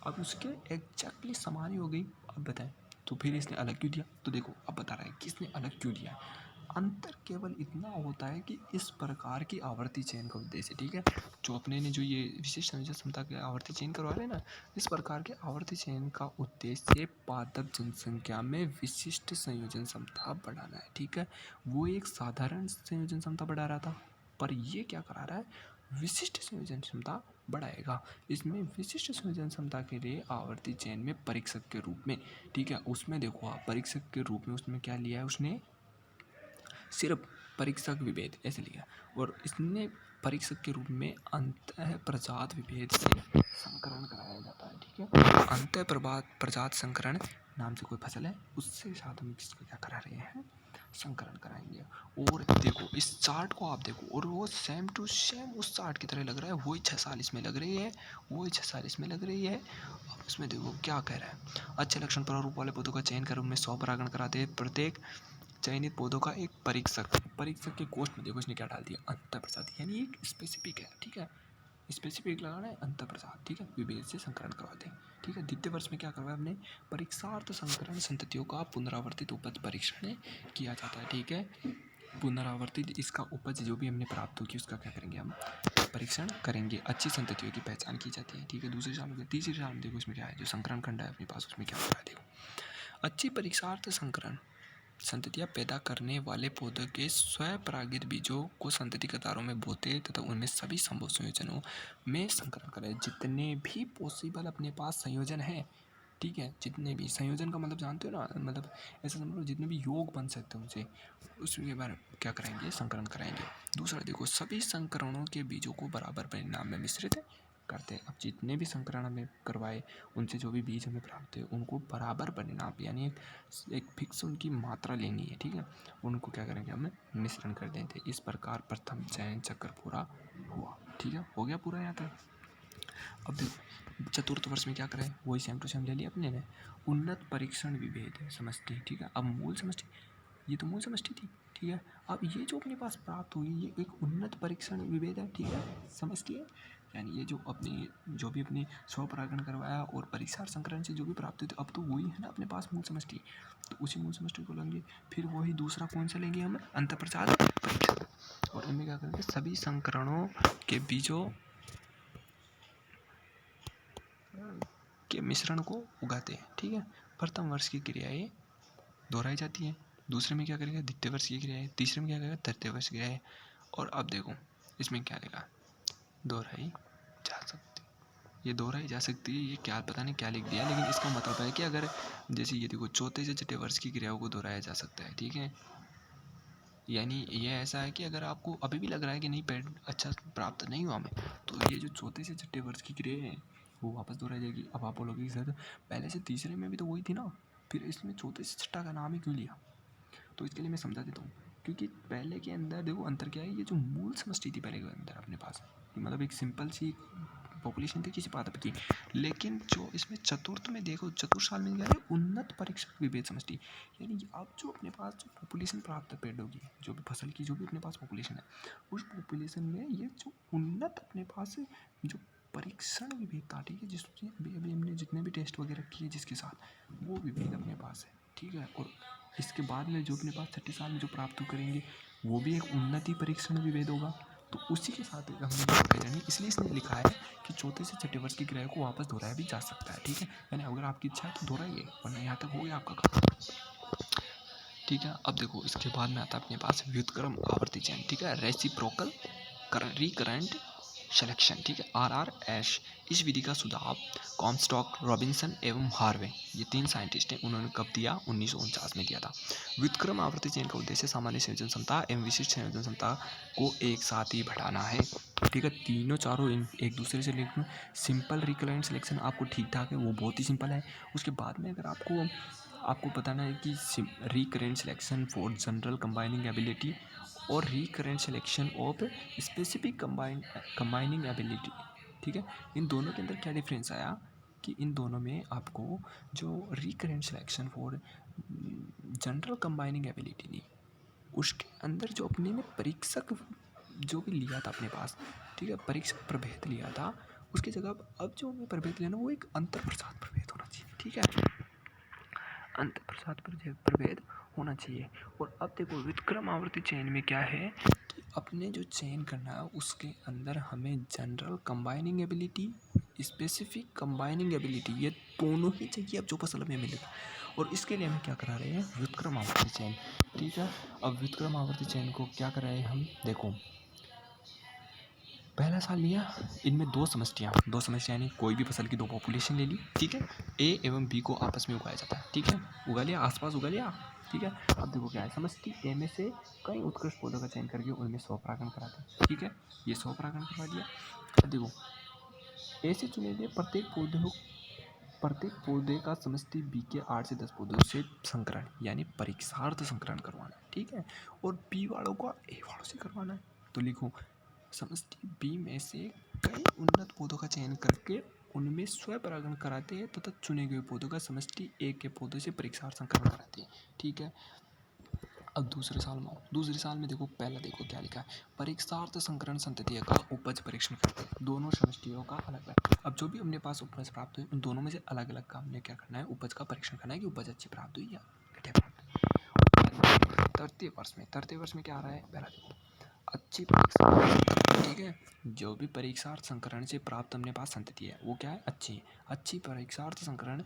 अब उसके एग्जैक्टली समान ही हो गई, अब बताएं तो फिर इसने अलग क्यों दिया, तो देखो अब बता रहा है कि इसने अलग क्यों दिया। अंतर केवल इतना होता है कि इस प्रकार की आवर्ती चयन का उद्देश्य, ठीक है, जो अपने ने जो ये विशिष्ट संयोजन क्षमता के आवर्ती चयन करवा रहे हैं ना, इस प्रकार के आवर्ती चयन का उद्देश्य पादप जनसंख्या में विशिष्ट संयोजन क्षमता बढ़ाना है, ठीक है। वो एक साधारण संयोजन क्षमता बढ़ा रहा था, पर ये क्या करा रहा है, विशिष्ट संयोजन क्षमता बढ़ाएगा। इसमें विशिष्ट संयोजन क्षमता के लिए आवर्ती चयन में परीक्षक के रूप में, ठीक है, उसमें देखो आप परीक्षक के रूप में उसमें क्या लिया है, उसने सिर्फ परीक्षक विभेद ऐसे लिया, और इसने परीक्षक के रूप में अंतः प्रजात विभेद से संकरण कराया जाता है, ठीक है। अंतः प्रजात संकरण नाम से कोई फसल है, उससे साथ हम किसको क्या करा रहे हैं, संकरण कराएंगे। और देखो इस चार्ट को आप देखो, और वो सेम टू सेम उस चार्ट की तरह लग रहा है, वही 6 साल इसमें लग रही है, वही 6 साल इसमें लग रही है। अब इसमें देखो क्या कह रहा है, अच्छे लक्षण प्रारूप वाले पौधों का चयन कर उनमें 100 परागण कराते हैं, प्रत्येक चयनित पौधों का एक परीक्षक के कोष्ठ में देखो इसने क्या डाल दिया, अंतर प्रसाद, यानी एक स्पेसिफिक है, ठीक है, स्पेसिफिक लगाना है अंतर प्रसाद, ठीक है, विभेद से संकरण करवाते हैं, ठीक है। द्वितीय वर्ष में क्या करवाया हमने, परीक्षार्थ संकरण संततियों का पुनरावर्तित उपज परीक्षण किया जाता है, ठीक है। पुनरावर्तित इसका उपज जो भी हमने प्राप्त होगी उसका क्या करेंगे, हम परीक्षण करेंगे, अच्छी संततियों की पहचान की जाती है, ठीक है। दूसरे साल में, तीसरे साल में देखो इसमें क्या है, जो संकरण खंड है अपने पास, उसमें क्या हो रहा है देखो, अच्छी परीक्षार्थ संकरण संततियाँ पैदा करने वाले पौधों के स्वपरागित बीजों को संतति कतारों में बोते तथा उनमें सभी संभव संयोजनों में संकरण करें, जितने भी पॉसिबल अपने पास संयोजन है, ठीक है, जितने भी संयोजन का मतलब जानते हो ना, मतलब ऐसा समझ लो जितने भी योग बन सकते हैं उनसे, उसके बारे क्या कराएंगे, संकरण कराएंगे। दूसरा देखो, सभी संकरणों के बीजों को बराबर परिणाम में मिश्रित करते हैं। अब जितने भी संकरण हमें करवाए उनसे जो भी बीज हमें प्राप्त है उनको बराबर परिणाम, यानी एक फिक्स उनकी मात्रा लेनी है, ठीक है, उनको क्या करेंगे, हम मिश्रण कर देंगे। इस प्रकार प्रथम चयन चक्र पूरा हुआ, ठीक है, हो गया पूरा यहाँ तक। अब देखो चतुर्थ वर्ष में क्या करें, वही सेम टू सेम ले लिया अपने ने, उन्नत परीक्षण विभेद समष्टि, ठीक है। अब मूल समष्टि, ये तो मूल समष्टि थी, ठीक है। अब ये जो अपने पास प्राप्त हुई ये एक उन्नत परीक्षण विभेद है, ठीक है, समझती है, यानी ये जो अपने जो भी अपने स्वपरागण करवाया और परीक्षार संकरण से जो भी प्राप्त हुई, अब तो वही है ना अपने पास मूल समष्टि, तो उसी मूल समष्टि को लेंगे। फिर वही दूसरा कौन सा लेंगे हम, अंतःप्रसाद परीक्षण, और इनमें क्या करेंगे, सभी संकरणों के बीजों के मिश्रण को उगाते हैं, ठीक है। प्रथम वर्ष की क्रियाएं दोहराई जाती हैं, दूसरे में क्या करेगा, द्वितीय वर्ष की क्रियाएं, तीसरे में क्या करेगा, तृतीय वर्ष की क्रियाएं। और अब देखो इसमें क्या लिखा, दोहराई जा सकती, ये दोहराई जा सकती है, ये क्या पता नहीं क्या लिख दिया, लेकिन इसका मतलब है कि अगर जैसे ये देखो चौथे से छठे वर्ष की क्रियाओं को दोहराया जा सकता है, ठीक है। यानी ये ऐसा है कि अगर आपको अभी भी लग रहा है कि नहीं पेड़ अच्छा प्राप्त नहीं हुआ हमें, तो ये जो चौथे से छठे वर्ष की क्रिया है वो वापस दोहराई जाएगी। अब आप बोलोगे सर पहले से तीसरे में भी तो वही थी ना, फिर इसमें चौथे से छठा का नाम ही क्यों लिया, तो इसके लिए मैं समझा देता हूँ। क्योंकि पहले के अंदर देखो अंतर क्या है, ये जो मूल समष्टि थी पहले के अंदर अपने पास, मतलब एक सिंपल सी पॉपुलेशन थी किसी पादप की। लेकिन जो इसमें चतुर्थ में देखो, चतुर्थ साल में क्या है, उन्नत परीक्षक विभेद समष्टि, यानी अब जो अपने पास जो पॉपुलेशन प्राप्त है पेड़ों की, जो भी फसल की जो भी अपने पास पॉपुलेशन है, उस पॉपुलेशन में ये जो उन्नत अपने पास जो परीक्षण विभेद था, ठीक है, जिसमें अभी हमने जितने भी टेस्ट वगैरह किए जिसके साथ, वो विभेद अपने पास है, ठीक है। और इसके बाद में जो अपने पास छठे साल में जो प्राप्त करेंगे वो भी एक उन्नति परीक्षण विभेद होगा। तो उसी के साथ हमने दोहराई जानी, इसलिए इसने लिखा है कि चौथे से छठे वर्ष की क्रिया को वापस दोहराया भी जा सकता है, ठीक है। यानी अगर आपकी इच्छा है तो दोहराइए, वरना यहाँ तक हो गया आपका काम, ठीक है। अब देखो इसके बाद में आता है अपने पास व्युत्क्रम आवर्ती चयन, ठीक है, रेसिप्रोकल रिकरेंट सिलेक्शन, ठीक है, RRS। इस विधि का सुझाव कॉम्स्टॉक, रॉबिन्सन एवं हार्वे, ये 3 साइंटिस्ट हैं, उन्होंने कब दिया, 1949 में दिया था। व्युत्क्रम आवर्ती चयन का उद्देश्य सामान्य संयोजन क्षमता एवं विशिष्ट संयोजन क्षमता को एक साथ ही बढ़ाना है, ठीक है। तीनों चारों एक दूसरे से लेकर सिंपल रिकरेंट सिलेक्शन आपको ठीक ठाक है, वो बहुत ही सिंपल है। उसके बाद में अगर आपको बताना है कि recurrent selection for general combining ability और recurrent selection of specific combining ability, ठीक है, इन दोनों के अंदर क्या डिफरेंस आया कि इन दोनों में आपको जो recurrent selection for general combining ability थी, उसके अंदर जो अपने ने परीक्षक जो भी लिया था अपने पास, ठीक है, परीक्षक प्रभेद लिया था, उसकी जगह अब जो हमें प्रभेद लेना वो एक अंतर प्रसाद प्रभेद होना चाहिए, ठीक है, अंतर प्रसाद प्रभेद होना चाहिए। और अब देखो व्युत्क्रम आवर्ती चयन में क्या है कि अपने जो चयन करना है उसके अंदर हमें general combining ability, specific combining ability, ये दोनों ही चाहिए अब जो फसल में मिलेगा। और इसके लिए हम क्या करा रहे हैं, व्युत्क्रम आवर्ती चयन, ठीक है। अब व्युत्क्रम आवर्ती चयन को क्या कर रहे हैं हम, देखो पहला साल लिया, इनमें दो समस्याएं यानी कोई भी फसल की दो पॉपुलेशन ले ली, ठीक है, ए एवं बी को आपस में उगाया जाता है, ठीक है, उगा लिया, आसपास उगा लिया, ठीक है। अब देखो क्या है, समष्टि ए में से कई उत्कृष्ट पौधों का चयन करके उनमें स्वपरागण कराते हैं, ठीक है, ये स्वपरागण करवा दिया। अब देखो ए से चुने गए प्रत्येक पौधे का समष्टि बी के 8 से 10 पौधों से संकरण यानी परीक्षार्थ संकरण करवाना है, ठीक है, और बी वालों को ए वालों से करवाना है। तो लिखो समष्टि बी में से कई उन्नत पौधों का चयन करके उनमें स्वपरागण कराते हैं तथा चुने गए पौधों का समष्टि ए के पौधों से परीक्षार्थ संकरण कराते हैं, ठीक है। अब दूसरे साल में देखो, पहला देखो क्या लिखा है, परीक्षार्थ संकरण संततियों का उपज परीक्षण करते हैं, दोनों समष्टियों का अलग अलग। अब जो भी अपने पास उपज प्राप्त हुई उन दोनों में से अलग अलग का हमने क्या करना है, उपज का परीक्षण करना है कि उपज अच्छी प्राप्त हुई या घटिया प्राप्त हुई। तृतीय वर्ष में क्या आ रहा है, पहला देखो अच्छी परीक्षा, ठीक है, जो भी परीक्षार्थ संकरण से प्राप्त अपने पास संतति है वो क्या है, अच्छी परीक्षार्थ संकरण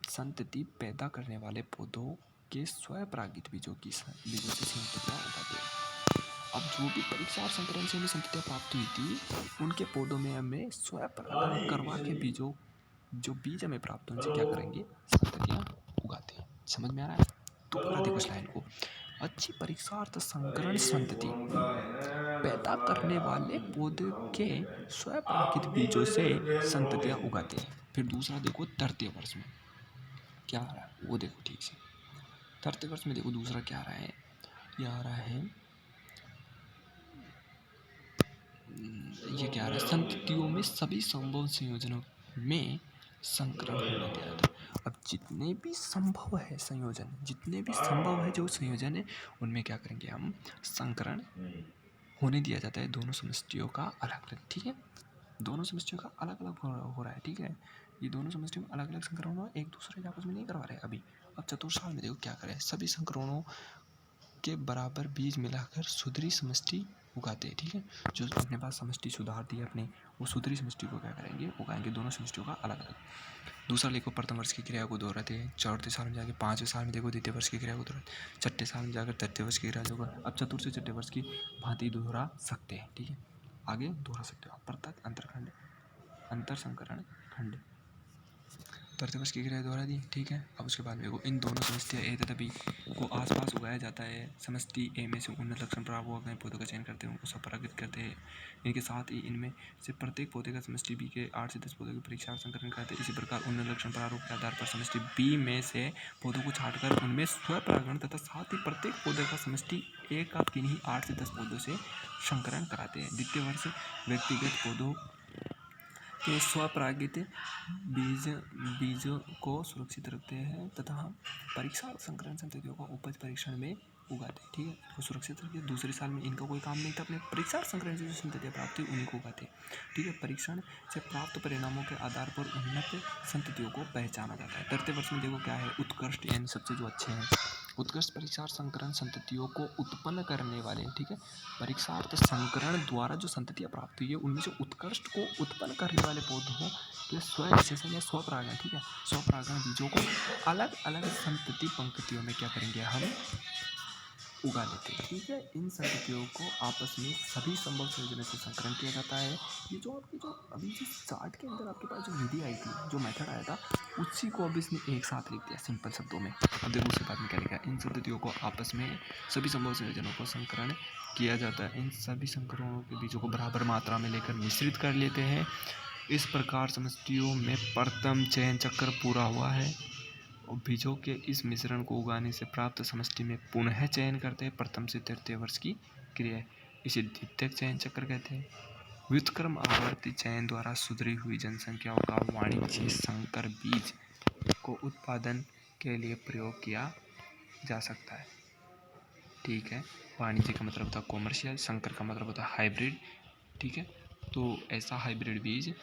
संतति पैदा करने वाले पौधों के स्वपरागित बीजों से संततियाँ उगाते हैं। अब जो भी परीक्षार्थ संकरण से हमें संततियाँ प्राप्त हुई थी उनके पौधों में हमें स्वपरागण करवा के बीजों जो बीज हमें प्राप्त उनसे क्या करेंगे, संततियाँ उगाते हैं। समझ में आ रहा है, दोबारा देखो इस लाइन को, अच्छी परीक्षार्थ संकरण संतति पैदा करने वाले पौधे के स्वपरागित बीजों से संततियाँ उगाते हैं। फिर दूसरा देखो तृतीय वर्ष में क्या आ रहा है वो देखो ठीक से, तृतीय वर्ष में देखो दूसरा क्या आ रहा है, ये आ रहा है, ये क्या आ रहा है, संततियों में सभी संभव संयोजनों में संकरण होने दिया था। अब जितने भी संभव है संयोजन, जितने भी संभव है जो संयोजन है उनमें क्या करेंगे हम, संकरण होने दिया जाता है, दोनों समष्टियों का अलग अलग, ठीक है, दोनों समष्टियों का अलग अलग हो रहा है, ठीक है, ये दोनों समष्टियों में अलग अलग संकरण हो, एक दूसरे के आपस में नहीं करवा रहे अभी। अब चतुर्थ साल में देखो क्या करें, सभी संकरणों के बराबर बीज मिलाकर सुधरी समष्टि उगाते हैं, ठीक है, जो अपने पास समष्टि सुधार दी है अपने, वो सुधरी समष्टि को क्या करेंगे, उगाएंगे, दोनों समष्टियों का अलग अलग। दूसरा देखो प्रथम वर्ष की क्रिया को दोहराते हैं, चौथे साल में जाके पाँचवें साल में देखो द्वितीय वर्ष की क्रिया को दोहराते, छठे साल में जाकर तृतीय वर्ष की क्रिया होगा। अब चतुर्थ से छठे वर्ष की भांति दोहरा सकते हैं, ठीक है, आगे दोहरा सकते हो। प्रत्येक अंतर संकरण खंड, तरते वर्ष की क्रिया द्वारा दी, ठीक है। अब उसके बाद देखो इन दोनों समष्टि ए तथा बी को आसपास उगाया जाता है। समष्टि ए में से उन्नत लक्षण प्राप्त हुआ गए पौधों का चयन करते हैं, उनको स्वपरागित करते हैं। इनके साथ ही इनमें से प्रत्येक पौधे का समष्टि बी के 8 से 10 पौधों की परीक्षा और संकरण करते हैं। इसी प्रकार उन्नत लक्षण प्रारूप के आधार पर समष्टि बी में से पौधों को छांटकर उनमें स्वपरागण तथा साथ ही प्रत्येक पौधे का समष्टि ए का किन्हीं 8 से 10 पौधों से संकरण कराते हैं। द्वितीय वर्ष व्यक्तिगत पौधों के स्वपरागित बीजों को सुरक्षित रखते हैं तथा परीक्षा और संकरण संततियों को उपज परीक्षण में उगाते हैं, ठीक है। वो सुरक्षित रखते हैं। दूसरे साल में इनका कोई काम नहीं था, अपने परीक्षा और संकरण से जो संततियाँ प्राप्त हुई उन्हीं को उगाते हैं, ठीक है। परीक्षण से प्राप्त परिणामों के आधार पर उन्नत संततियों को पहचाना जाता है। तृतीय वर्ष में देखो क्या है, उत्कृष्ट यानी सबसे जो अच्छे हैं, उत्कृष्ट परीक्षा और संकरण संततियों को उत्पन्न करने वाले, ठीक है। परीक्षा और संकरण द्वारा जो संततियाँ प्राप्त हुई है उनमें से उत्कृष्ट को उत्पन्न करने वाले पौधों के स्वविशेषण या स्वपरागण, ठीक है, स्वपरागण बीजों को अलग अलग संतति पंक्तियों में क्या करेंगे, हम उगा लेते हैं, ठीक है। इन संततियों को आपस में सभी संभव संयोजनों से संकरण किया जाता है। ये जो आपकी जो अभी जिस चार्ट के अंदर आपके पास जो विधि आई थी, जो मेथड आया था, उसी को अब इसने एक साथ लिख दिया सिंपल शब्दों में। अब देखो उसके बाद में क्या लिखा है, इन संततियों को आपस में सभी संभव संयोजनों को संकरण किया जाता है। इन सभी संकरणों के बीजों को बराबर मात्रा में लेकर मिश्रित कर लेते हैं। इस प्रकार समष्टियों में प्रथम चयन चक्र पूरा हुआ है और बीजों के इस मिश्रण को उगाने से प्राप्त समष्टि में पुनः चयन करते हैं। प्रथम से तृतीय वर्ष की क्रिया, इसे द्वितीयक चयन चक्र कहते हैं। व्युत्क्रम आवर्ती चयन द्वारा सुधरी हुई जनसंख्याओं का वाणिज्य संकर बीज को उत्पादन के लिए प्रयोग किया जा सकता है, ठीक है। वाणिज्य का मतलब होता है कॉमर्शियल, संकर का मतलब होता है हाइब्रिड, ठीक है। तो ऐसा हाइब्रिड बीज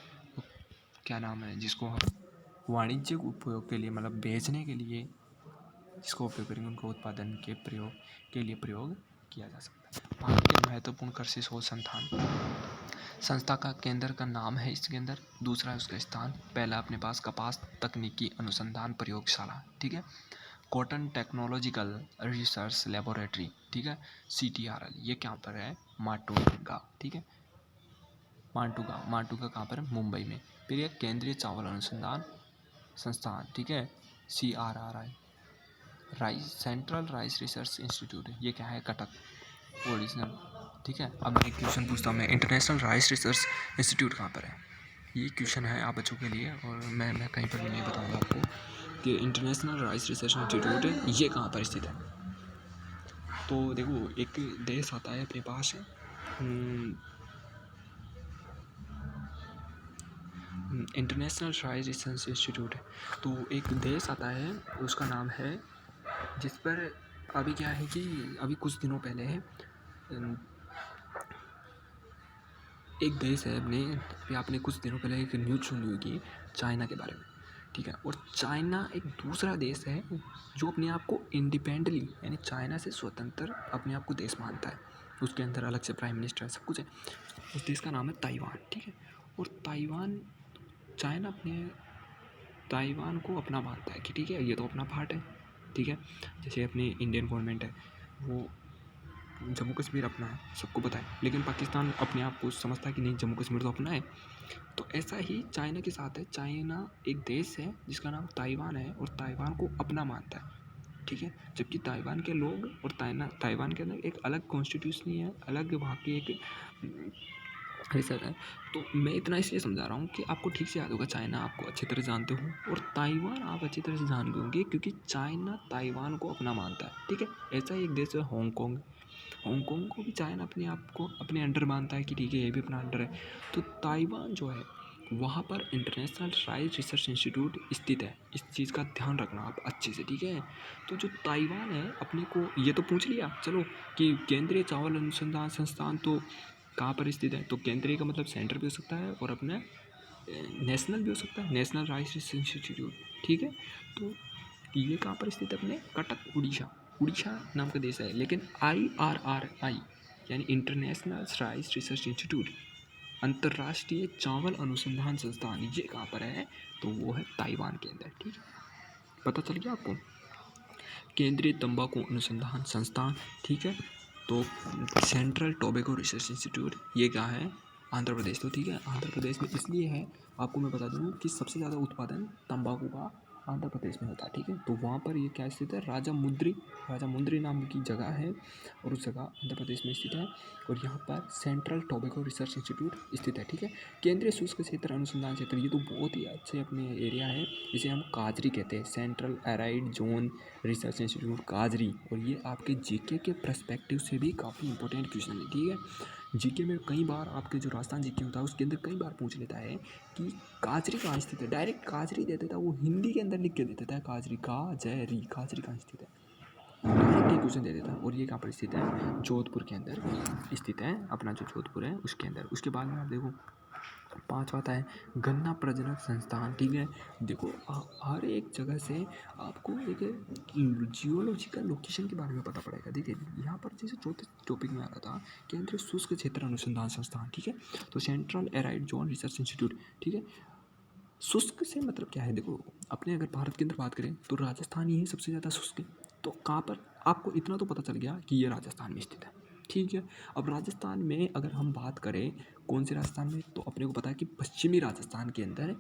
क्या नाम है जिसको हम वाणिज्यिक उपयोग के लिए मतलब बेचने के लिए जिसको उपयोग करेंगे उनको उत्पादन के प्रयोग किया जा सकता है। भारत के महत्वपूर्ण कृषि शोध संस्था का केंद्र का नाम है इसके अंदर, दूसरा है उसका स्थान, पहला अपने पास कपास तकनीकी अनुसंधान प्रयोगशाला, ठीक है। कॉटन टेक्नोलॉजिकल रिसर्च लेबोरेटरी, ठीक है, CTRL, ये क्या पर है, माटुंगा, ठीक है। माटुंगा कहाँ पर है, मुंबई में। फिर यह केंद्रीय चावल अनुसंधान संस्थान, ठीक है, CRRI, rice central rice research institute, ये क्या है, कटक ओरिजिनल, ठीक है। अब मैं एक क्वेश्चन पूछता हूँ मैं, इंटरनेशनल राइस रिसर्च इंस्टीट्यूट कहाँ पर है, ये क्वेश्चन है आप बच्चों के लिए और मैं कहीं पर भी नहीं बताऊँगा आपको कि इंटरनेशनल राइस रिसर्च इंस्टीट्यूट है ये कहाँ पर स्थित है। तो देखो एक देश आता है अपने पास, इंटरनेशनल राइस रिसर्च इंस्टीट्यूट है, तो एक देश आता है उसका नाम है, जिस पर अभी क्या है कि अभी कुछ दिनों पहले है एक देश है अपने, अभी आपने कुछ दिनों पहले एक न्यूज़ सुनी होगी चाइना के बारे में, ठीक है। और चाइना एक दूसरा देश है जो अपने आप को इंडिपेंडेंटली यानी चाइना से स्वतंत्र अपने आप को देश मानता है, उसके अंदर अलग से प्राइम मिनिस्टर सब कुछ है। उस देश का नाम है ताइवान, ठीक है। और चाइना अपने ताइवान को अपना मानता है कि ठीक है ये तो अपना पार्ट है, ठीक है। जैसे अपनी इंडियन गवर्नमेंट है वो जम्मू कश्मीर अपना है, सबको पता है, लेकिन पाकिस्तान अपने आप को समझता है कि नहीं जम्मू कश्मीर तो अपना है। तो ऐसा ही चाइना के साथ है, चाइना एक देश है जिसका नाम ताइवान है और ताइवान को अपना मानता है, ठीक है। जबकि ताइवान के लोग और ताइवान के अंदर एक अलग कॉन्स्टिट्यूशन है, अलग वहाँ की एक रिसर्च है। तो मैं इतना इसलिए समझा रहा हूँ कि आपको ठीक से याद होगा, चाइना आपको अच्छी तरह जानते हो और ताइवान आप अच्छी तरह से जान गए होंगे क्योंकि चाइना ताइवान को अपना मानता है, ठीक है। ऐसा ही एक देश है हांगकांग, हांगकांग को भी चाइना अपने आप को अपने अंडर मानता है कि ठीक है ये भी अपना अंडर है। तो ताइवान जो है वहाँ पर इंटरनेशनल राइस रिसर्च इंस्टीट्यूट स्थित है, इस चीज़ का ध्यान रखना आप अच्छे से, ठीक है। तो जो ताइवान है अपने को ये तो पूछ लिया चलो कि केंद्रीय चावल अनुसंधान संस्थान तो कहाँ पर स्थित है, तो केंद्रीय का मतलब सेंटर भी हो सकता है और अपना नेशनल भी हो सकता है, नेशनल राइस रिसर्च इंस्टीट्यूट, ठीक है। तो ये कहाँ पर स्थित है, अपने कटक उड़ीसा नाम का देश है। लेकिन IRRI यानी इंटरनेशनल राइस रिसर्च इंस्टीट्यूट, अंतर्राष्ट्रीय चावल अनुसंधान संस्थान, ये कहाँ पर है, तो वो है ताइवान के अंदर, ठीक है। पता चल गया आपको। केंद्रीय तंबाकू अनुसंधान संस्थान, ठीक है। तो सेंट्रल टोबैको रिसर्च इंस्टीट्यूट ये क्या है, आंध्र प्रदेश। तो ठीक है, आंध्र प्रदेश में इसलिए है, आपको मैं बता दूँ कि सबसे ज़्यादा उत्पादन तंबाकू का आंध्र प्रदेश में होता है। ठीक है, तो वहाँ पर ये क्या स्थित है, राजा मुंद्री नाम की जगह है और उस जगह आंध्र प्रदेश में स्थित है। और यहाँ पर सेंट्रल टोबैको रिसर्च इंस्टीट्यूट स्थित है। ठीक है, केंद्रीय शुष्क क्षेत्र अनुसंधान क्षेत्र, ये तो बहुत ही अच्छे अपने एरिया है, इसे हम काजरी कहते हैं, central arid zone research institute काजरी। और ये आपके जीके के पर्सपेक्टिव से भी काफ़ी इंपॉर्टेंट क्वेश्चन है। ठीक है, जीके में कई बार आपके जो राजस्थान जीके होता है उसके अंदर कई बार पूछ लेता है कि काजरी कहाँ स्थित है, डायरेक्ट काजरी दे देता है, वो हिंदी के अंदर लिख के दे देता है काजरी, काजरी कहाँ स्थित है, डायरेक्ट क्वेश्चन दे देता है। और ये कहाँ पर स्थित है, जोधपुर के अंदर स्थित है, अपना जो जोधपुर है उसके अंदर। उसके बाद में आप देखो 5वां आता है गन्ना प्रजनक संस्थान। ठीक है, देखो हर एक जगह से आपको एक जियोलॉजिकल लोकेशन के बारे में पता पड़ेगा। देखिए यहाँ पर जैसे चौथे टॉपिक में आ रहा था केंद्रीय शुष्क क्षेत्र अनुसंधान संस्थान। ठीक है, तो central arid zone research institute. ठीक है, शुष्क से मतलब क्या है, देखो अपने अगर भारत के अंदर बात करें तो राजस्थान ही है सबसे ज़्यादा शुष्क है। तो कहाँ पर, आपको इतना तो पता चल गया कि ये राजस्थान में स्थित है। ठीक है, अब राजस्थान में अगर हम बात करें कौन से राजस्थान में, तो अपने को पता है कि पश्चिमी राजस्थान के अंदर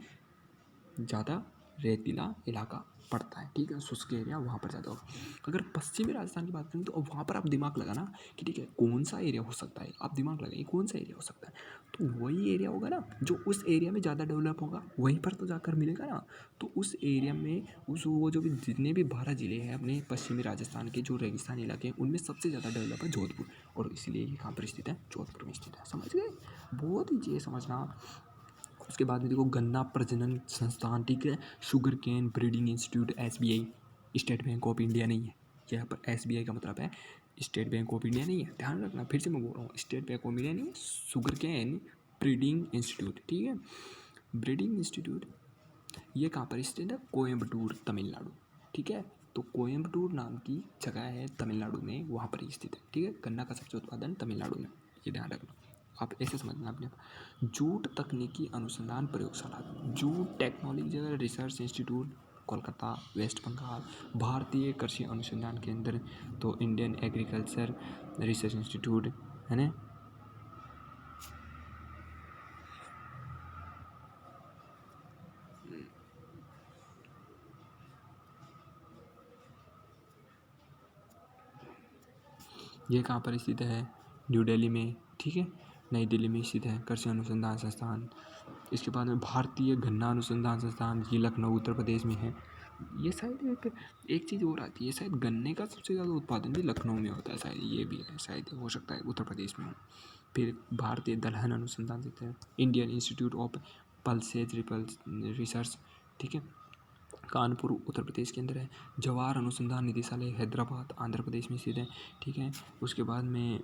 ज़्यादा रेतीला इलाका पड़ता है। ठीक है, शुष्क एरिया वहाँ पर ज़्यादा होगा। अगर पश्चिमी राजस्थान की बात करें तो अब वहाँ पर आप दिमाग लगाना कि ठीक है कौन सा एरिया हो सकता है, आप दिमाग लगाइए कौन सा एरिया हो सकता है। तो वही एरिया होगा ना जो उस एरिया में ज़्यादा डेवलप होगा, वहीं पर तो जाकर मिलेगा ना। तो उस एरिया में उस वो जो भी जितने भी 12 ज़िले हैं अपने पश्चिमी राजस्थान के जो रेगिस्तानी इलाके हैं उनमें सबसे ज़्यादा डेवलप है जोधपुर, और इसलिए ये कहाँ पर स्थित है, जोधपुर में स्थित है। समझ गए, बहुत ईजी है समझना। उसके बाद में देखो गन्ना प्रजनन संस्थान। ठीक है, sugar cane breeding institute, SBI, state bank of India नहीं है। यहाँ पर SBI का मतलब है स्टेट बैंक ऑफ इंडिया नहीं है, ध्यान रखना, फिर से मैं बोल रहा हूँ स्टेट बैंक ऑफ इंडिया नहीं है, शुगर केन ब्रीडिंग इंस्टीट्यूट। ठीक है, ब्रीडिंग इंस्टीट्यूट ये कहाँ पर स्थित है, कोयम्बटूर तमिलनाडु। ठीक है, तो कोयम्बटूर नाम की जगह है तमिलनाडु में, वहाँ पर ही स्थित है। ठीक है, गन्ना का सबसे उत्पादन तमिलनाडु में, ये ध्यान रखना, आप ऐसे समझना अपने। जूट तकनीकी अनुसंधान प्रयोगशाला, jute technological research institute Kolkata west Bengal, भारतीय कृषि अनुसंधान केंद्र तो इंडियन एग्रीकल्चर रिसर्च इंस्टीट्यूट है ना। ये कहाँ पर स्थित है, न्यू दिल्ली में। ठीक है, नई दिल्ली में स्थित है कृषि अनुसंधान संस्थान। इसके बाद में भारतीय गन्ना अनुसंधान संस्थान, ये लखनऊ उत्तर प्रदेश में है। ये शायद एक चीज़ और आती है, शायद गन्ने का सबसे ज़्यादा उत्पादन भी लखनऊ में होता है, शायद ये भी है, शायद हो सकता है उत्तर प्रदेश में हो। फिर भारतीय दलहन अनुसंधान संस्थान, Indian institute of pulses research. ठीक है, कानपुर उत्तर प्रदेश के अंदर है। जवाहर अनुसंधान निदेशालय हैदराबाद आंध्र प्रदेश में स्थित है। ठीक है, उसके बाद में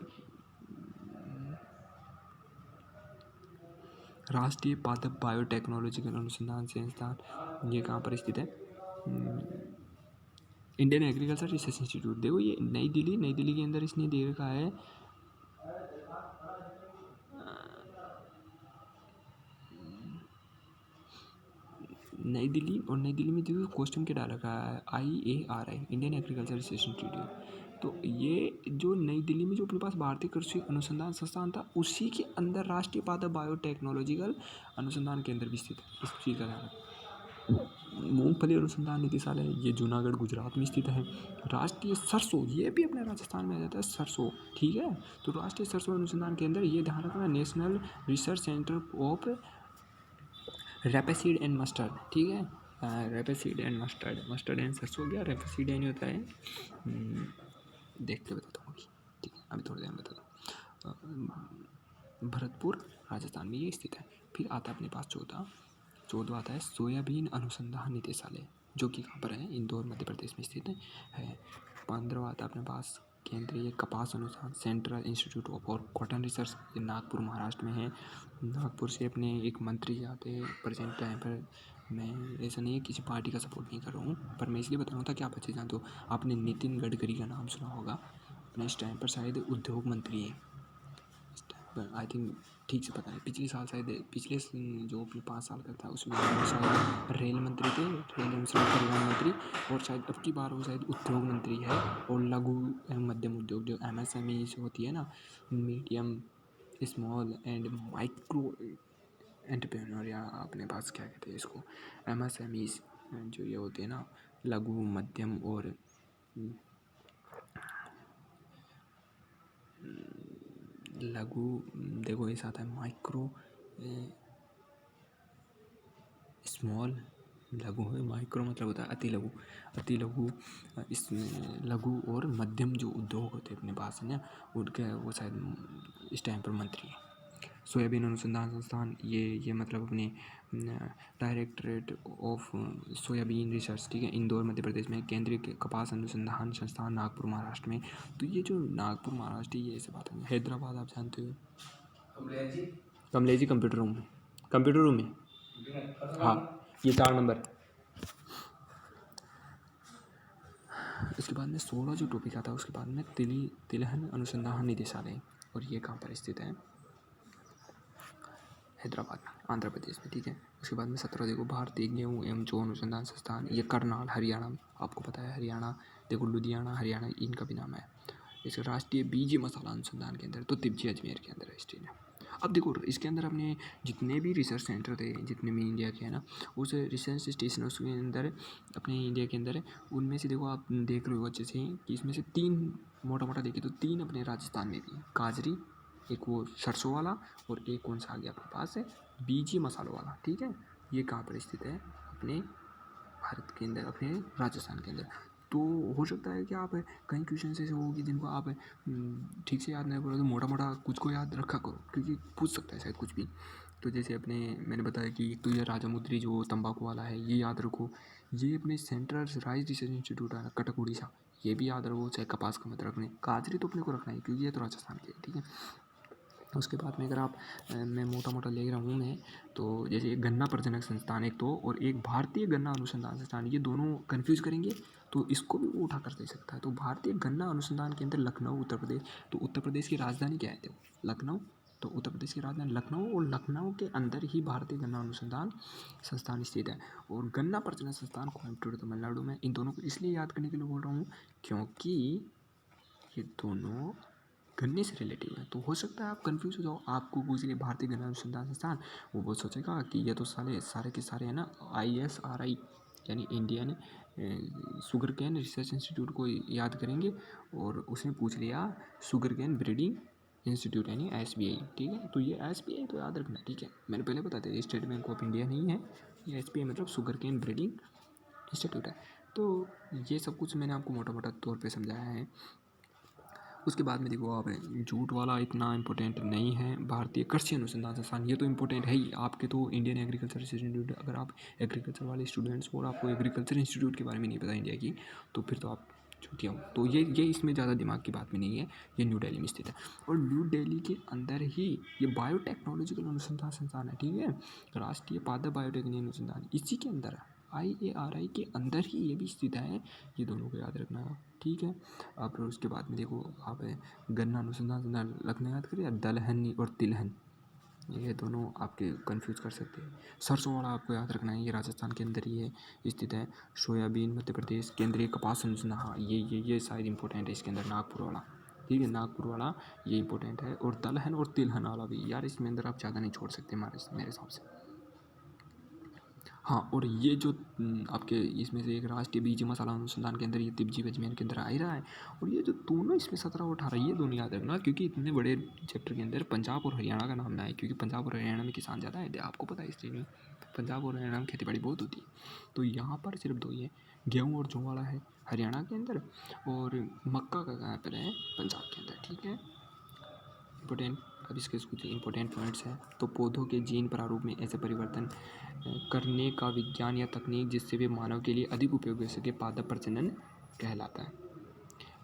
राष्ट्रीय पादप बायोटेक्नोलॉजिकल अनुसंधान संस्थान, ये कहाँ पर स्थित है, इंडियन एग्रीकल्चर रिसर्च इंस्टीट्यूट। देखो ये नई दिल्ली के अंदर इसने दे रखा है, नई दिल्ली, और नई दिल्ली में देखो क्वेश्चन क्या डाल रखा है, IARI Indian agriculture research institute. तो ये जो नई दिल्ली में जो अपने पास भारतीय कृषि अनुसंधान संस्थान था उसी के अंदर राष्ट्रीय पादप बायोटेक्नोलॉजिकल अनुसंधान केंद्र भी स्थित है, इस चीज़ का ध्यान रखना। मूंगफली अनुसंधान निदेशालय ये जूनागढ़ गुजरात में स्थित है। राष्ट्रीय सरसों ये भी अपने राजस्थान में आ जाता है, सरसों। ठीक है, तो राष्ट्रीय सरसों अनुसंधान केंद्र ये ध्यान रखना, national research centre of rapeseed and mustard. ठीक है, रेपेसीड एंड मस्टर्ड एंड सरसों हो गया, रेपेसीड एंड होता है, देख के बताता हूँ अभी। ठीक है, अभी थोड़ी देर में बताता हूँ। भरतपुर राजस्थान में ये स्थित है। फिर आता है अपने पास चौदह आता है सोयाबीन अनुसंधान निदेशालय, जो कि कहाँ पर है, इंदौर मध्य प्रदेश में स्थित है। 15वां आता है अपने पास केंद्रीय कपास अनुसंधान सेंट्रल इंस्टीट्यूट ऑफ और कॉटन रिसर्च, ये नागपुर महाराष्ट्र में है। नागपुर से अपने एक मंत्री आते हैं प्रेजेंट टाइम पर। मैं ऐसा नहीं है किसी पार्टी का सपोर्ट नहीं कर रहा हूँ, पर मैं इसलिए बता रहा हूँ ताकि आप अच्छे जानते हो। आपने नितिन गडकरी का नाम सुना होगा, अपने इस टाइम पर शायद उद्योग मंत्री हैं, आई थिंक, ठीक से पता नहीं, पिछले साल शायद जो भी 5 साल का था उसमें शायद रेल मंत्री थे, रेल एवं सड़क परिवहन मंत्री, और शायद अब की बार वो शायद उद्योग मंत्री है। और लघु एवं मध्यम उद्योग जो MSME होती है ना, medium small and micro entrepreneur, या अपने पास क्या कहते हैं इसको, MSMEs, जो ये होते हैं ना, लघु मध्यम और लघु, देखो इस आता है माइक्रो, स्मॉल, लघु है, माइक्रो मतलब होता है अति लघु, अति लघु, इसमें लघु और मध्यम जो उद्योग होते हैं अपने पास है ना, उनके वो शायद इस टाइम पर मंत्री है। सोयाबीन अनुसंधान संस्थान, ये मतलब अपने डायरेक्टरेट ऑफ सोयाबीन रिसर्च, ठीक है, इंदौर मध्य प्रदेश में। केंद्रीय कपास अनुसंधान संस्थान नागपुर महाराष्ट्र में। तो ये जो नागपुर महाराष्ट्र, ये ऐसे बात है। हैदराबाद आप जानते हो, कमलेजी कंप्यूटर रूम में, कंप्यूटर रूम में, हाँ, ये 4 नंबर। इसके बाद में 16 जो टॉपिक आता है, उसके बाद में तिलहन अनुसंधान निदेशालय, और ये कहाँ पर स्थित है, हैदराबाद, आंध्र प्रदेश में, ठीक है। उसके बाद में 17 देखो, भारतीय गेहूँ एवं जौ अनुसंधान संस्थान, ये करनाल हरियाणा में, आपको पता है हरियाणा, देखो लुधियाना हरियाणा, इनका भी नाम है। इसके राष्ट्रीय बीज मसाला अनुसंधान केंद्र तो तिब्बती अजमेर के अंदर है स्टेट है। अब देखो इसके अंदर अपने जितने भी रिसर्च सेंटर थे, जितने भी इंडिया के हैं ना, उस रिसर्च स्टेशन उसके अंदर अपने इंडिया के अंदर है, उनमें से देखो आप देख रहे हो अच्छे से कि इसमें से 3 मोटा मोटा देखे तो 3 अपने राजस्थान में भी है, काजरी, एक वो सरसों वाला, और एक कौन सा आ गया आपके पास है, बीजी मसालों वाला, ठीक है। ये कहाँ पर स्थित है, अपने भारत के अंदर, अपने राजस्थान के अंदर। तो हो सकता है कि आप कई क्वेश्चन ऐसे होगी जिनको आप ठीक से याद नहीं करो, तो मोटा मोटा कुछ को याद रखा करो, क्योंकि पूछ सकता है शायद कुछ भी। तो जैसे अपने मैंने बताया कि तो ये राजामुद्री जो तंबाकू वाला है, ये याद रखो। ये अपने सेंट्रल राइस रिसर्च इंस्टीट्यूट है कटक उड़ीसा, ये भी याद रखो। चाहे कपास का मत रखने, काजरी तो अपने को रखना है क्योंकि ये तो राजस्थान के है, ठीक है। उसके बाद में अगर आप मैं मोटा मोटा ले रहा हूँ मैं, तो जैसे एक गन्ना प्रजनक संस्थान एक तो, और एक भारतीय गन्ना अनुसंधान संस्थान, ये दोनों कन्फ्यूज़ करेंगे तो इसको भी वो उठा कर दे सकता है। तो भारतीय गन्ना अनुसंधान केंद्र लखनऊ उत्तर प्रदेश, तो उत्तर प्रदेश की राजधानी क्या है, देखो लखनऊ, तो उत्तर प्रदेश की राजधानी लखनऊ, और लखनऊ के अंदर ही भारतीय गन्ना अनुसंधान संस्थान स्थित है। और गन्ना प्रजनन संस्थान कोयम्बटूर तमिलनाडु में। इन दोनों को इसलिए याद करने के लिए बोल रहा हूँ क्योंकि ये दोनों गन्ने से रिलेटिव है। तो हो सकता है आप कंफ्यूज हो जाओ, आपको पूछ लिए भारतीय गन्ना अनुसंधान संस्थान, वो बहुत सोचेगा कि ये तो सारे के सारे है ना ISRI, यानी Indian sugar cane research institute को याद करेंगे, और उसने पूछ लिया शुगर कैन ब्रीडिंग इंस्टीट्यूट यानी SBI, ठीक है। तो ये SBI तो याद रखना, ठीक है। मैंने पहले बता दिया, स्टेट बैंक ऑफ इंडिया नहीं है, ये SBI मतलब शुगर कैन ब्रीडिंग इंस्टीट्यूट है। तो ये सब कुछ मैंने आपको मोटा मोटा तौर पर समझाया है। उसके बाद में देखो आप, जूट वाला इतना इम्पोर्टेंट नहीं है। भारतीय कृषि अनुसंधान संस्थान, ये तो इम्पोर्टेंट है ही, आपके तो इंडियन एग्रीकल्चर इंस्टीट्यूट, अगर आप एग्रीकल्चर वाले स्टूडेंट्स और आपको एग्रीकल्चर इंस्टीट्यूट के बारे में नहीं पता इंडिया की, तो फिर तो आप छूटिया हो। तो ये इसमें ज़्यादा दिमाग की बात में नहीं है, ये न्यू दिल्ली में स्थित है। और न्यू दिल्ली के अंदर ही ये बायोटेक्नोलॉजिकल अनुसंधान संस्थान है, ठीक है। राष्ट्रीय पादप बायोटेक्निक अनुसंधान इसी के अंदर है, IARI के अंदर ही ये भी स्थित है। ये दोनों को याद रखना, ठीक है। अब उसके बाद में देखो आप, गन्ना अनुसंधान रखना याद करिए, दलहन और तिलहन, ये दोनों आपके कंफ्यूज कर सकते हैं। सरसों वाला आपको याद रखना है, ये राजस्थान के अंदर ही है स्थित है। सोयाबीन मध्य प्रदेश। केंद्रीय कपास अनुसंधान, हाँ ये शायद इंपॉर्टेंट है इसके अंदर, नागपुर वाला, ठीक है, नागपुर वाला ये इंपॉर्टेंट है। और दलहन और तिलहन वाला भी यार, इसमें अंदर आप ज़्यादा नहीं छोड़ सकते मेरे हिसाब से। हाँ, और ये जो आपके इसमें से एक राष्ट्रीय बीज मसाला अनुसंधान के अंदर, ये तिब्बती अजमेर के अंदर आ ही रहा है। और ये जो दोनों इसमें 17 और 18, ये दोनों याद रखना, क्योंकि इतने बड़े चैप्टर के अंदर पंजाब और हरियाणा का नाम ना है, क्योंकि पंजाब और हरियाणा में किसान ज़्यादा है, आपको पता है इस चीज़ में। पंजाब और हरियाणा में खेती बाड़ी बहुत होती है। तो यहाँ पर सिर्फ 2 ही है, गेहूँ और जौ वाला है हरियाणा के अंदर, और मक्का का कहाँ पर है, पंजाब के अंदर, ठीक है। इम्पोर्टेंट, अब इसके कुछ इंपॉर्टेंट पॉइंट्स हैं। तो पौधों के जीन प्रारूप में ऐसे परिवर्तन करने का विज्ञान या तकनीक जिससे वे मानव के लिए अधिक उपयोगी हो सके, पादप प्रजनन कहलाता है।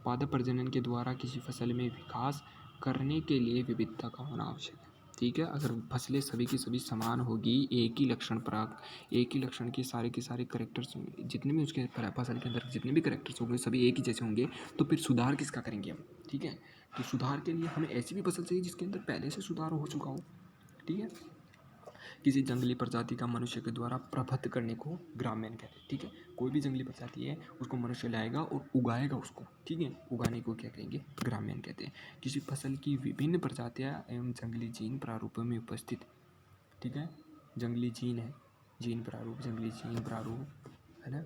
पादप प्रजनन के द्वारा किसी फसल में विकास करने के लिए विविधता का होना आवश्यक है, ठीक है। अगर फसलें सभी की सभी समान होगी, एक ही लक्षण पराग, एक ही लक्षण के सारे करेक्टर्स, जितने भी उसके फसल के अंदर जितने भी करेक्टर्स होंगे सभी एक ही जैसे होंगे, तो फिर सुधार किसका करेंगे हम, ठीक है। तो सुधार के लिए हमें ऐसी भी फसल चाहिए जिसके अंदर पहले से सुधार हो चुका हो, ठीक है। किसी जंगली प्रजाति का मनुष्य के द्वारा प्रबंध करने को ग्राम्यन कहते हैं। ठीक है, कोई भी जंगली प्रजाति है उसको मनुष्य लाएगा और उगाएगा उसको। ठीक है, उगाने को क्या कहेंगे? ग्राम्यन कहते हैं। किसी फसल की विभिन्न प्रजातियां एवं जंगली जीन प्रारूपों में उपस्थित। ठीक है, जंगली जीन है, जीन प्रारूप, जंगली जीन प्रारूप है ना।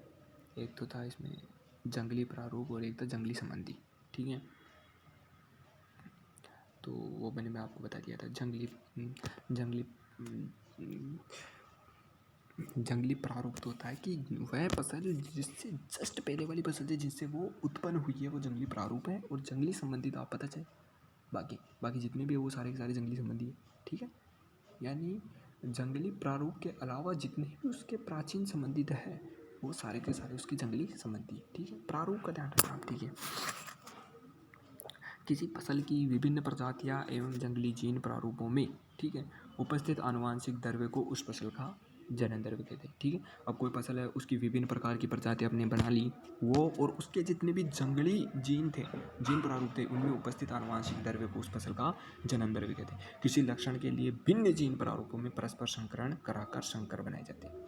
एक तो था इसमें जंगली प्रारूप और एक था जंगली संबंधी। ठीक है, तो वो मैंने मैं आपको बता दिया था। जंगली जंगली प्रारूप तो होता है कि वह फसल जिससे जस्ट पहले वाली फसल है जिससे वो उत्पन्न हुई है वो जंगली प्रारूप है। और जंगली संबंधी तो आप पता चले बाकी बाकी जितने भी है वो सारे के सारे जंगली संबंधी है। ठीक है, यानी जंगली प्रारूप के अलावा जितने भी उसके प्राचीन संबंधित है वो सारे के सारे उसके जंगली संबंधी है। ठीक है, प्रारूप का ध्यान रखना आप। ठीक है, किसी फसल की विभिन्न प्रजातियां एवं जंगली जीन प्रारूपों में, ठीक है, उपस्थित आनुवांशिक द्रव्य को उस फसल का जनन द्रव्य कहते हैं। ठीक है, अब कोई फसल है उसकी विभिन्न प्रकार की प्रजातियां अपने बना ली, वो और उसके जितने भी जंगली जीन थे, जीन प्रारूप थे, उनमें उपस्थित आनुवांशिक द्रव्य को उस फसल का जनन द्रव्य कहते हैं। किसी लक्षण के लिए भिन्न जीन प्रारूपों में परस्पर संकरण कराकर संकर बनाए जाते हैं।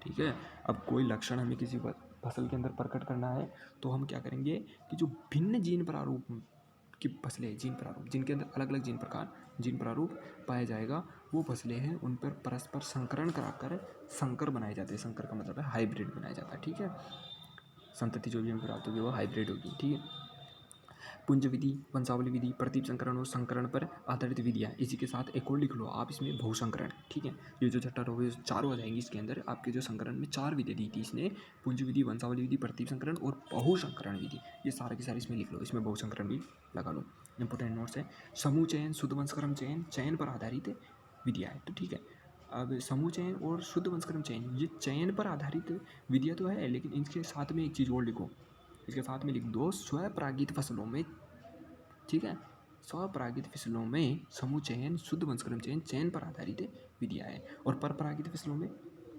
ठीक है, अब कोई लक्षण हमें किसी फसल के अंदर प्रकट करना है तो हम क्या करेंगे कि जो भिन्न जीन प्रारूप की फसलें, जीन प्रारूप जिनके अंदर अलग अलग जीन प्रारूप पाया जाएगा वो फसलें हैं, उन पर परस्पर संकरण कराकर संकर बनाए जाते हैं। संकर का मतलब है हाइब्रिड बनाया जाता है। ठीक है, संतति जो भी हमें प्राप्त होगी वो हाइब्रिड होगी। ठीक है, पुंज विधि, वंशावली विधि, प्रतीप संकरण और संकरण पर आधारित विधियाँ। इसी के साथ एक और लिख लो आप इसमें बहुसंकरण। ठीक है, ये जो चैप्टर हो चारों आ जाएंगी इसके अंदर। आपके जो संकरण में 4 विधि दी थी इसने, पुंज विधि, वंशावली विधि, प्रतीप संकरण और बहुसंकरण विधि, ये सारे के सारे इसमें लिख लो। इसमें बहुसंकरण भी लगा लो, इंपोर्टेंट नोट्स है। समूह चयन, शुद्ध वंशक्रम चयन, चयन पर आधारित विधियाँ है। तो ठीक है, अब समूह चयन और शुद्ध वंशक्रम चयन ये चयन पर आधारित विधियाँ तो है, लेकिन इनके साथ में एक चीज़ और लिखो, इसके साथ में लिख दो स्वपरागित फसलों में। ठीक है, स्वपरागित फसलों में समूह चयन, शुद्ध वंशक्रम चयन चयन पर आधारित विधियाँ है। और परपरागित फसलों में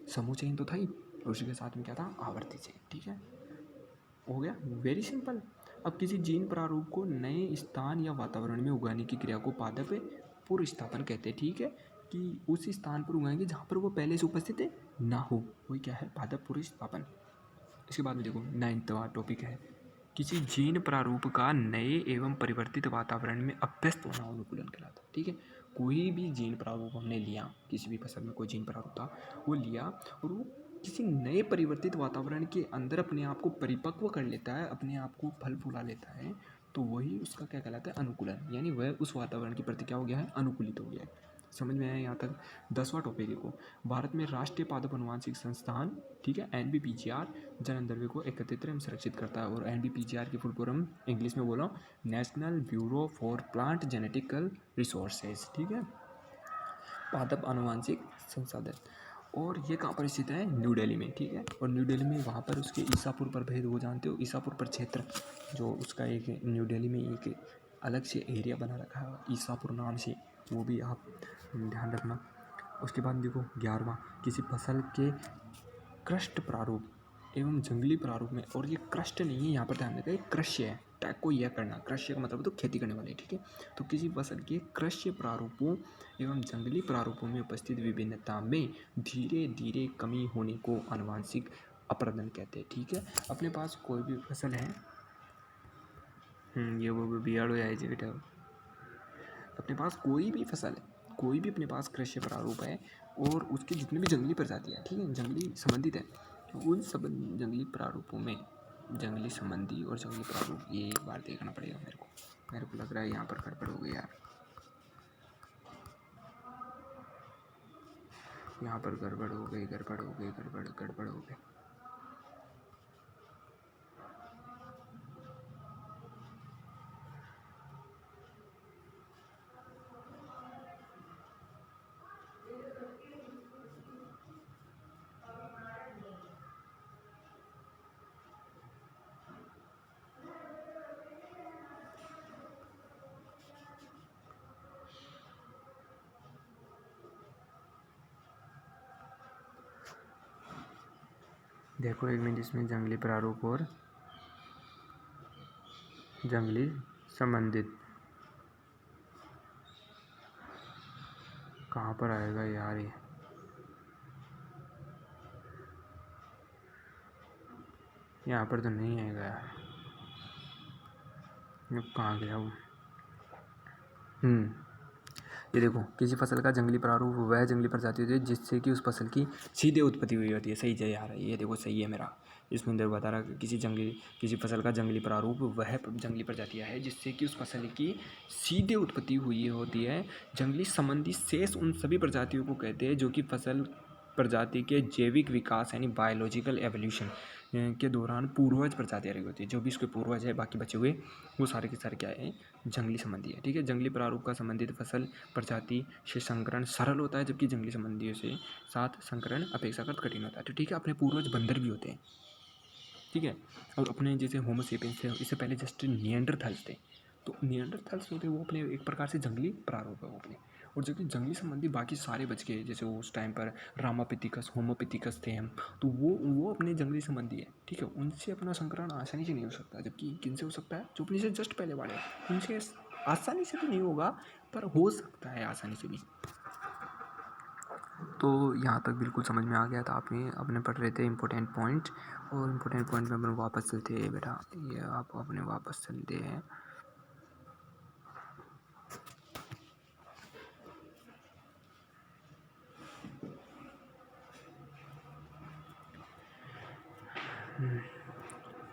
समूह चयन तो था ही, और उसी के साथ में क्या था? आवर्ती चयन। ठीक है, हो गया, वेरी सिंपल। अब किसी जीन प्रारूप को नए स्थान या वातावरण में उगाने की क्रिया को पादप पूर्व स्थापन कहते हैं। ठीक है, कि उस स्थान पर उगाएंगे जहाँ पर वो पहले से उपस्थित ना हो, वही क्या है? पादप पूर्व स्थापन। इसके बाद में देखो 9वां टॉपिक है, किसी जीन प्रारूप का नए एवं परिवर्तित वातावरण में अभ्यस्त होना अनुकूलन कहलाता है। ठीक है, कोई भी जीन प्रारूप हमने लिया, किसी भी फसल में कोई जीन प्रारूप था वो लिया और वो किसी नए परिवर्तित वातावरण के अंदर अपने आप को परिपक्व कर लेता है, अपने आप को फल फूला लेता है, तो वही उसका क्या कहलाता है? अनुकूलन। यानी वह उस वातावरण के प्रति क्या हो गया है? अनुकूलित हो गया है। समझ में आया यहाँ तक? 10वां टॉपिक देखो, भारत में राष्ट्रीय पादप अनुवांशिक संस्थान, ठीक है, NBPGR जनन द्रव्य को एकत्रित एवं सुरक्षित करता है। और NBPGR की फुल फॉर्म इंग्लिश में बोलो, national bureau for plant genetical resources. ठीक है, पादप आनुवांशिक संसाधन। और ये कहाँ पर स्थित है? न्यू दिल्ली में। ठीक है, और न्यू दिल्ली में वहाँ पर उसके ईसापुर प्रभेद वो जानते हो, ईसापुर प्रक्षेत्र जो उसका एक न्यू दिल्ली में एक अलग से एरिया बना रखा है ईसापुर नाम से, वो भी आप ध्यान रखना। उसके बाद देखो 11वां, किसी फसल के क्रस्ट प्रारूप एवं जंगली प्रारूप में, और ये क्रस्ट नहीं है यहाँ पर ध्यान रखना, ये कृष्य है, टैग को यह करना, कृष्य का मतलब तो खेती करने वाले। ठीक है, तो किसी फसल के कृष्य प्रारूपों एवं जंगली प्रारूपों में उपस्थित विभिन्नता में धीरे धीरे कमी होने को आनुवांशिक अप्रदन कहते हैं। ठीक है, अपने पास कोई भी फसल है, ये वो बियाड़ हो जाए बेटा, अपने पास कोई भी फसल है, कोई भी अपने पास कृषि प्रारूप है और उसके जितने भी जंगली प्रजातियाँ, ठीक है, जंगली संबंधित है, उन सब जंगली प्रारूपों में जंगली संबंधी और जंगली प्रारूप, ये एक बार देखना पड़ेगा मेरे को लग रहा है यहाँ पर गड़बड़ हो गई यार, यहाँ पर गड़बड़ हो गई। देखो एक मिनट, इसमें जंगली प्रारूप और जंगली संबंधित कहाँ पर आएगा यार ये? यहाँ पर तो नहीं आएगा यार, ये कहाँ गया वो। ये देखो, किसी फसल का जंगली प्रारूप वह जंगली प्रजाति होती है जिससे कि उस फसल की सीधे उत्पत्ति हुई होती है। सही है यार, ये देखो सही है मेरा। इसमें देखो बता रहा है किसी फसल का जंगली प्रारूप वह जंगली प्रजातियाँ है जिससे कि उस फसल की सीधे उत्पत्ति हुई होती है। जंगली संबंधी शेष उन सभी प्रजातियों को कहते हैं जो कि फसल प्रजाति के जैविक विकास यानी बायोलॉजिकल एवोल्यूशन के दौरान पूर्वज प्रजातियाँ रही होती है। जो भी इसके पूर्वज है बाकी बचे हुए वो सारे के सारे क्या है, जंगली संबंधी है। ठीक है, जंगली प्रारूप का संबंधित फसल प्रजाति से संकरण सरल होता है जबकि जंगली संबंधियों से साथ संकरण अपेक्षाकृत कठिन होता है। तो ठीक है, अपने पूर्वज बंदर भी होते हैं। ठीक है, और अपने जैसे होमो सेपियंस थे, इससे पहले जस्ट निएंडरथाल्स थे। तो निएंडरथाल्स होते वो अपने एक प्रकार से जंगली प्रारूप है वो अपने। और जो कि जंगली संबंधी बाकी सारे बच गए, जैसे वो उस टाइम पर रामापिथिकस होमोपिथिकस थे हम, तो वो अपने जंगली संबंधी है। ठीक है, उनसे अपना संकरण आसानी से नहीं हो सकता। जबकि किनसे हो सकता है, जो अपने से जस्ट पहले वाले हैं उनसे आसानी से तो नहीं होगा पर हो सकता है आसानी से भी। तो यहाँ तक बिल्कुल समझ में आ गया था। आपने अपने पढ़ रहे थे इंपॉर्टेंट पॉइंट, और इम्पोर्टेंट पॉइंट में अपन वापस चलते हैं बेटा, ये आप अपने वापस चलते हैं।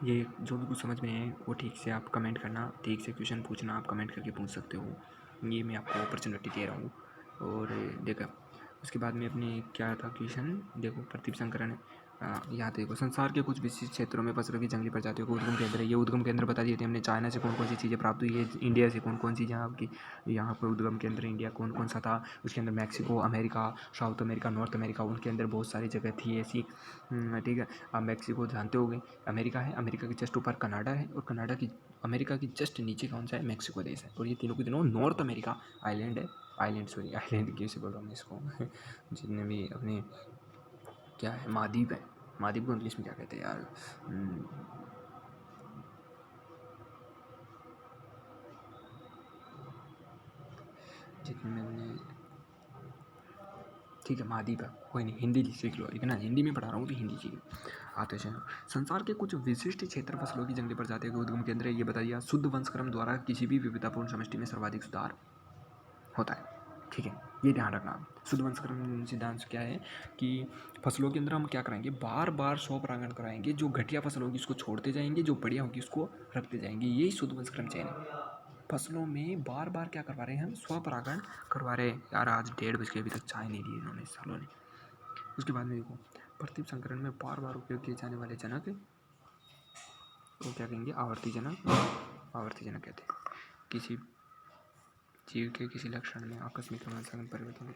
ये जो भी कुछ समझ में है वो ठीक से आप कमेंट करना, ठीक से क्वेश्चन पूछना, आप कमेंट करके पूछ सकते हो। ये मैं आपको अपॉर्चुनिटी दे रहा हूँ। और देखा उसके बाद में अपने क्या था क्वेश्चन, देखो प्रतीप संकरण। यहाँ देखो, संसार के कुछ विशिष्ट क्षेत्रों में फसलों की जंगली प्रजातियों को उद्गम केंद्र है। ये उद्गम केंद्र बता दिए थे हमने। चाइना से कौन कौन सी चीज़ें प्राप्त हुई है, इंडिया से कौन कौन सी जहाँ आपकी यहाँ पर उद्गम केंद्र इंडिया कौन कौन सा था। उसके अंदर Mexico, America, south America, north America, उनके अंदर बहुत सारी जगह थी ऐसी। ठीक है, आप मैक्सिको जानते होंगे, अमेरिका है, अमेरिका के जस्ट ऊपर कनाडा है, और अमेरिका की जस्ट नीचे कौन सा है, मैक्सिको देश है। और ये तीनों के तीनों नॉर्थ अमेरिका आइलैंड है। आइलैंड कैसे बोल रहा हूँ मैं इसको जितने भी अपने क्या है, महाद्वीप है। महाद्वीप को इंग्लिश में क्या कहते हैं यार, जितने मैंने, ठीक है महाद्वीप है, कोई नहीं, हिंदी सीख लो, इतना हिंदी में पढ़ा रहा हूँ तो हिंदी सीख लो। आते हैं, संसार के कुछ विशिष्ट क्षेत्र फसलों की जंगली प्रजातियों के उद्गम केंद्र है। ये बता दिया। शुद्ध वंशक्रम द्वारा किसी भी विविधतापूर्ण समष्टि में सर्वाधिक सुधार होता है। ठीक है, ये ध्यान रखना। शुद्ध वंशक्रम सिद्धांत क्या है कि फसलों के अंदर हम क्या कराएंगे, बार बार स्वपरागण कराएंगे। जो घटिया फसल होगी उसको छोड़ते जाएंगे, जो बढ़िया होगी उसको रखते जाएंगे। यही शुद्ध वंशक्रम चयन है। फसलों में बार बार क्या करवा रहे हैं हम, स्वपरागण करवा रहे हैं। यार आज 1:30 अभी तक चाय नहीं दी इन्होंने सालों ने। उसके बाद में देखो, प्रतीप संकरण में बार बार उपयोग किए जाने वाले जनक वो क्या कहेंगे, आवर्ती जनक। आवर्ती जनक कहते हैं किसी जीव के किसी लक्षण में आकस्मिक परिवर्तन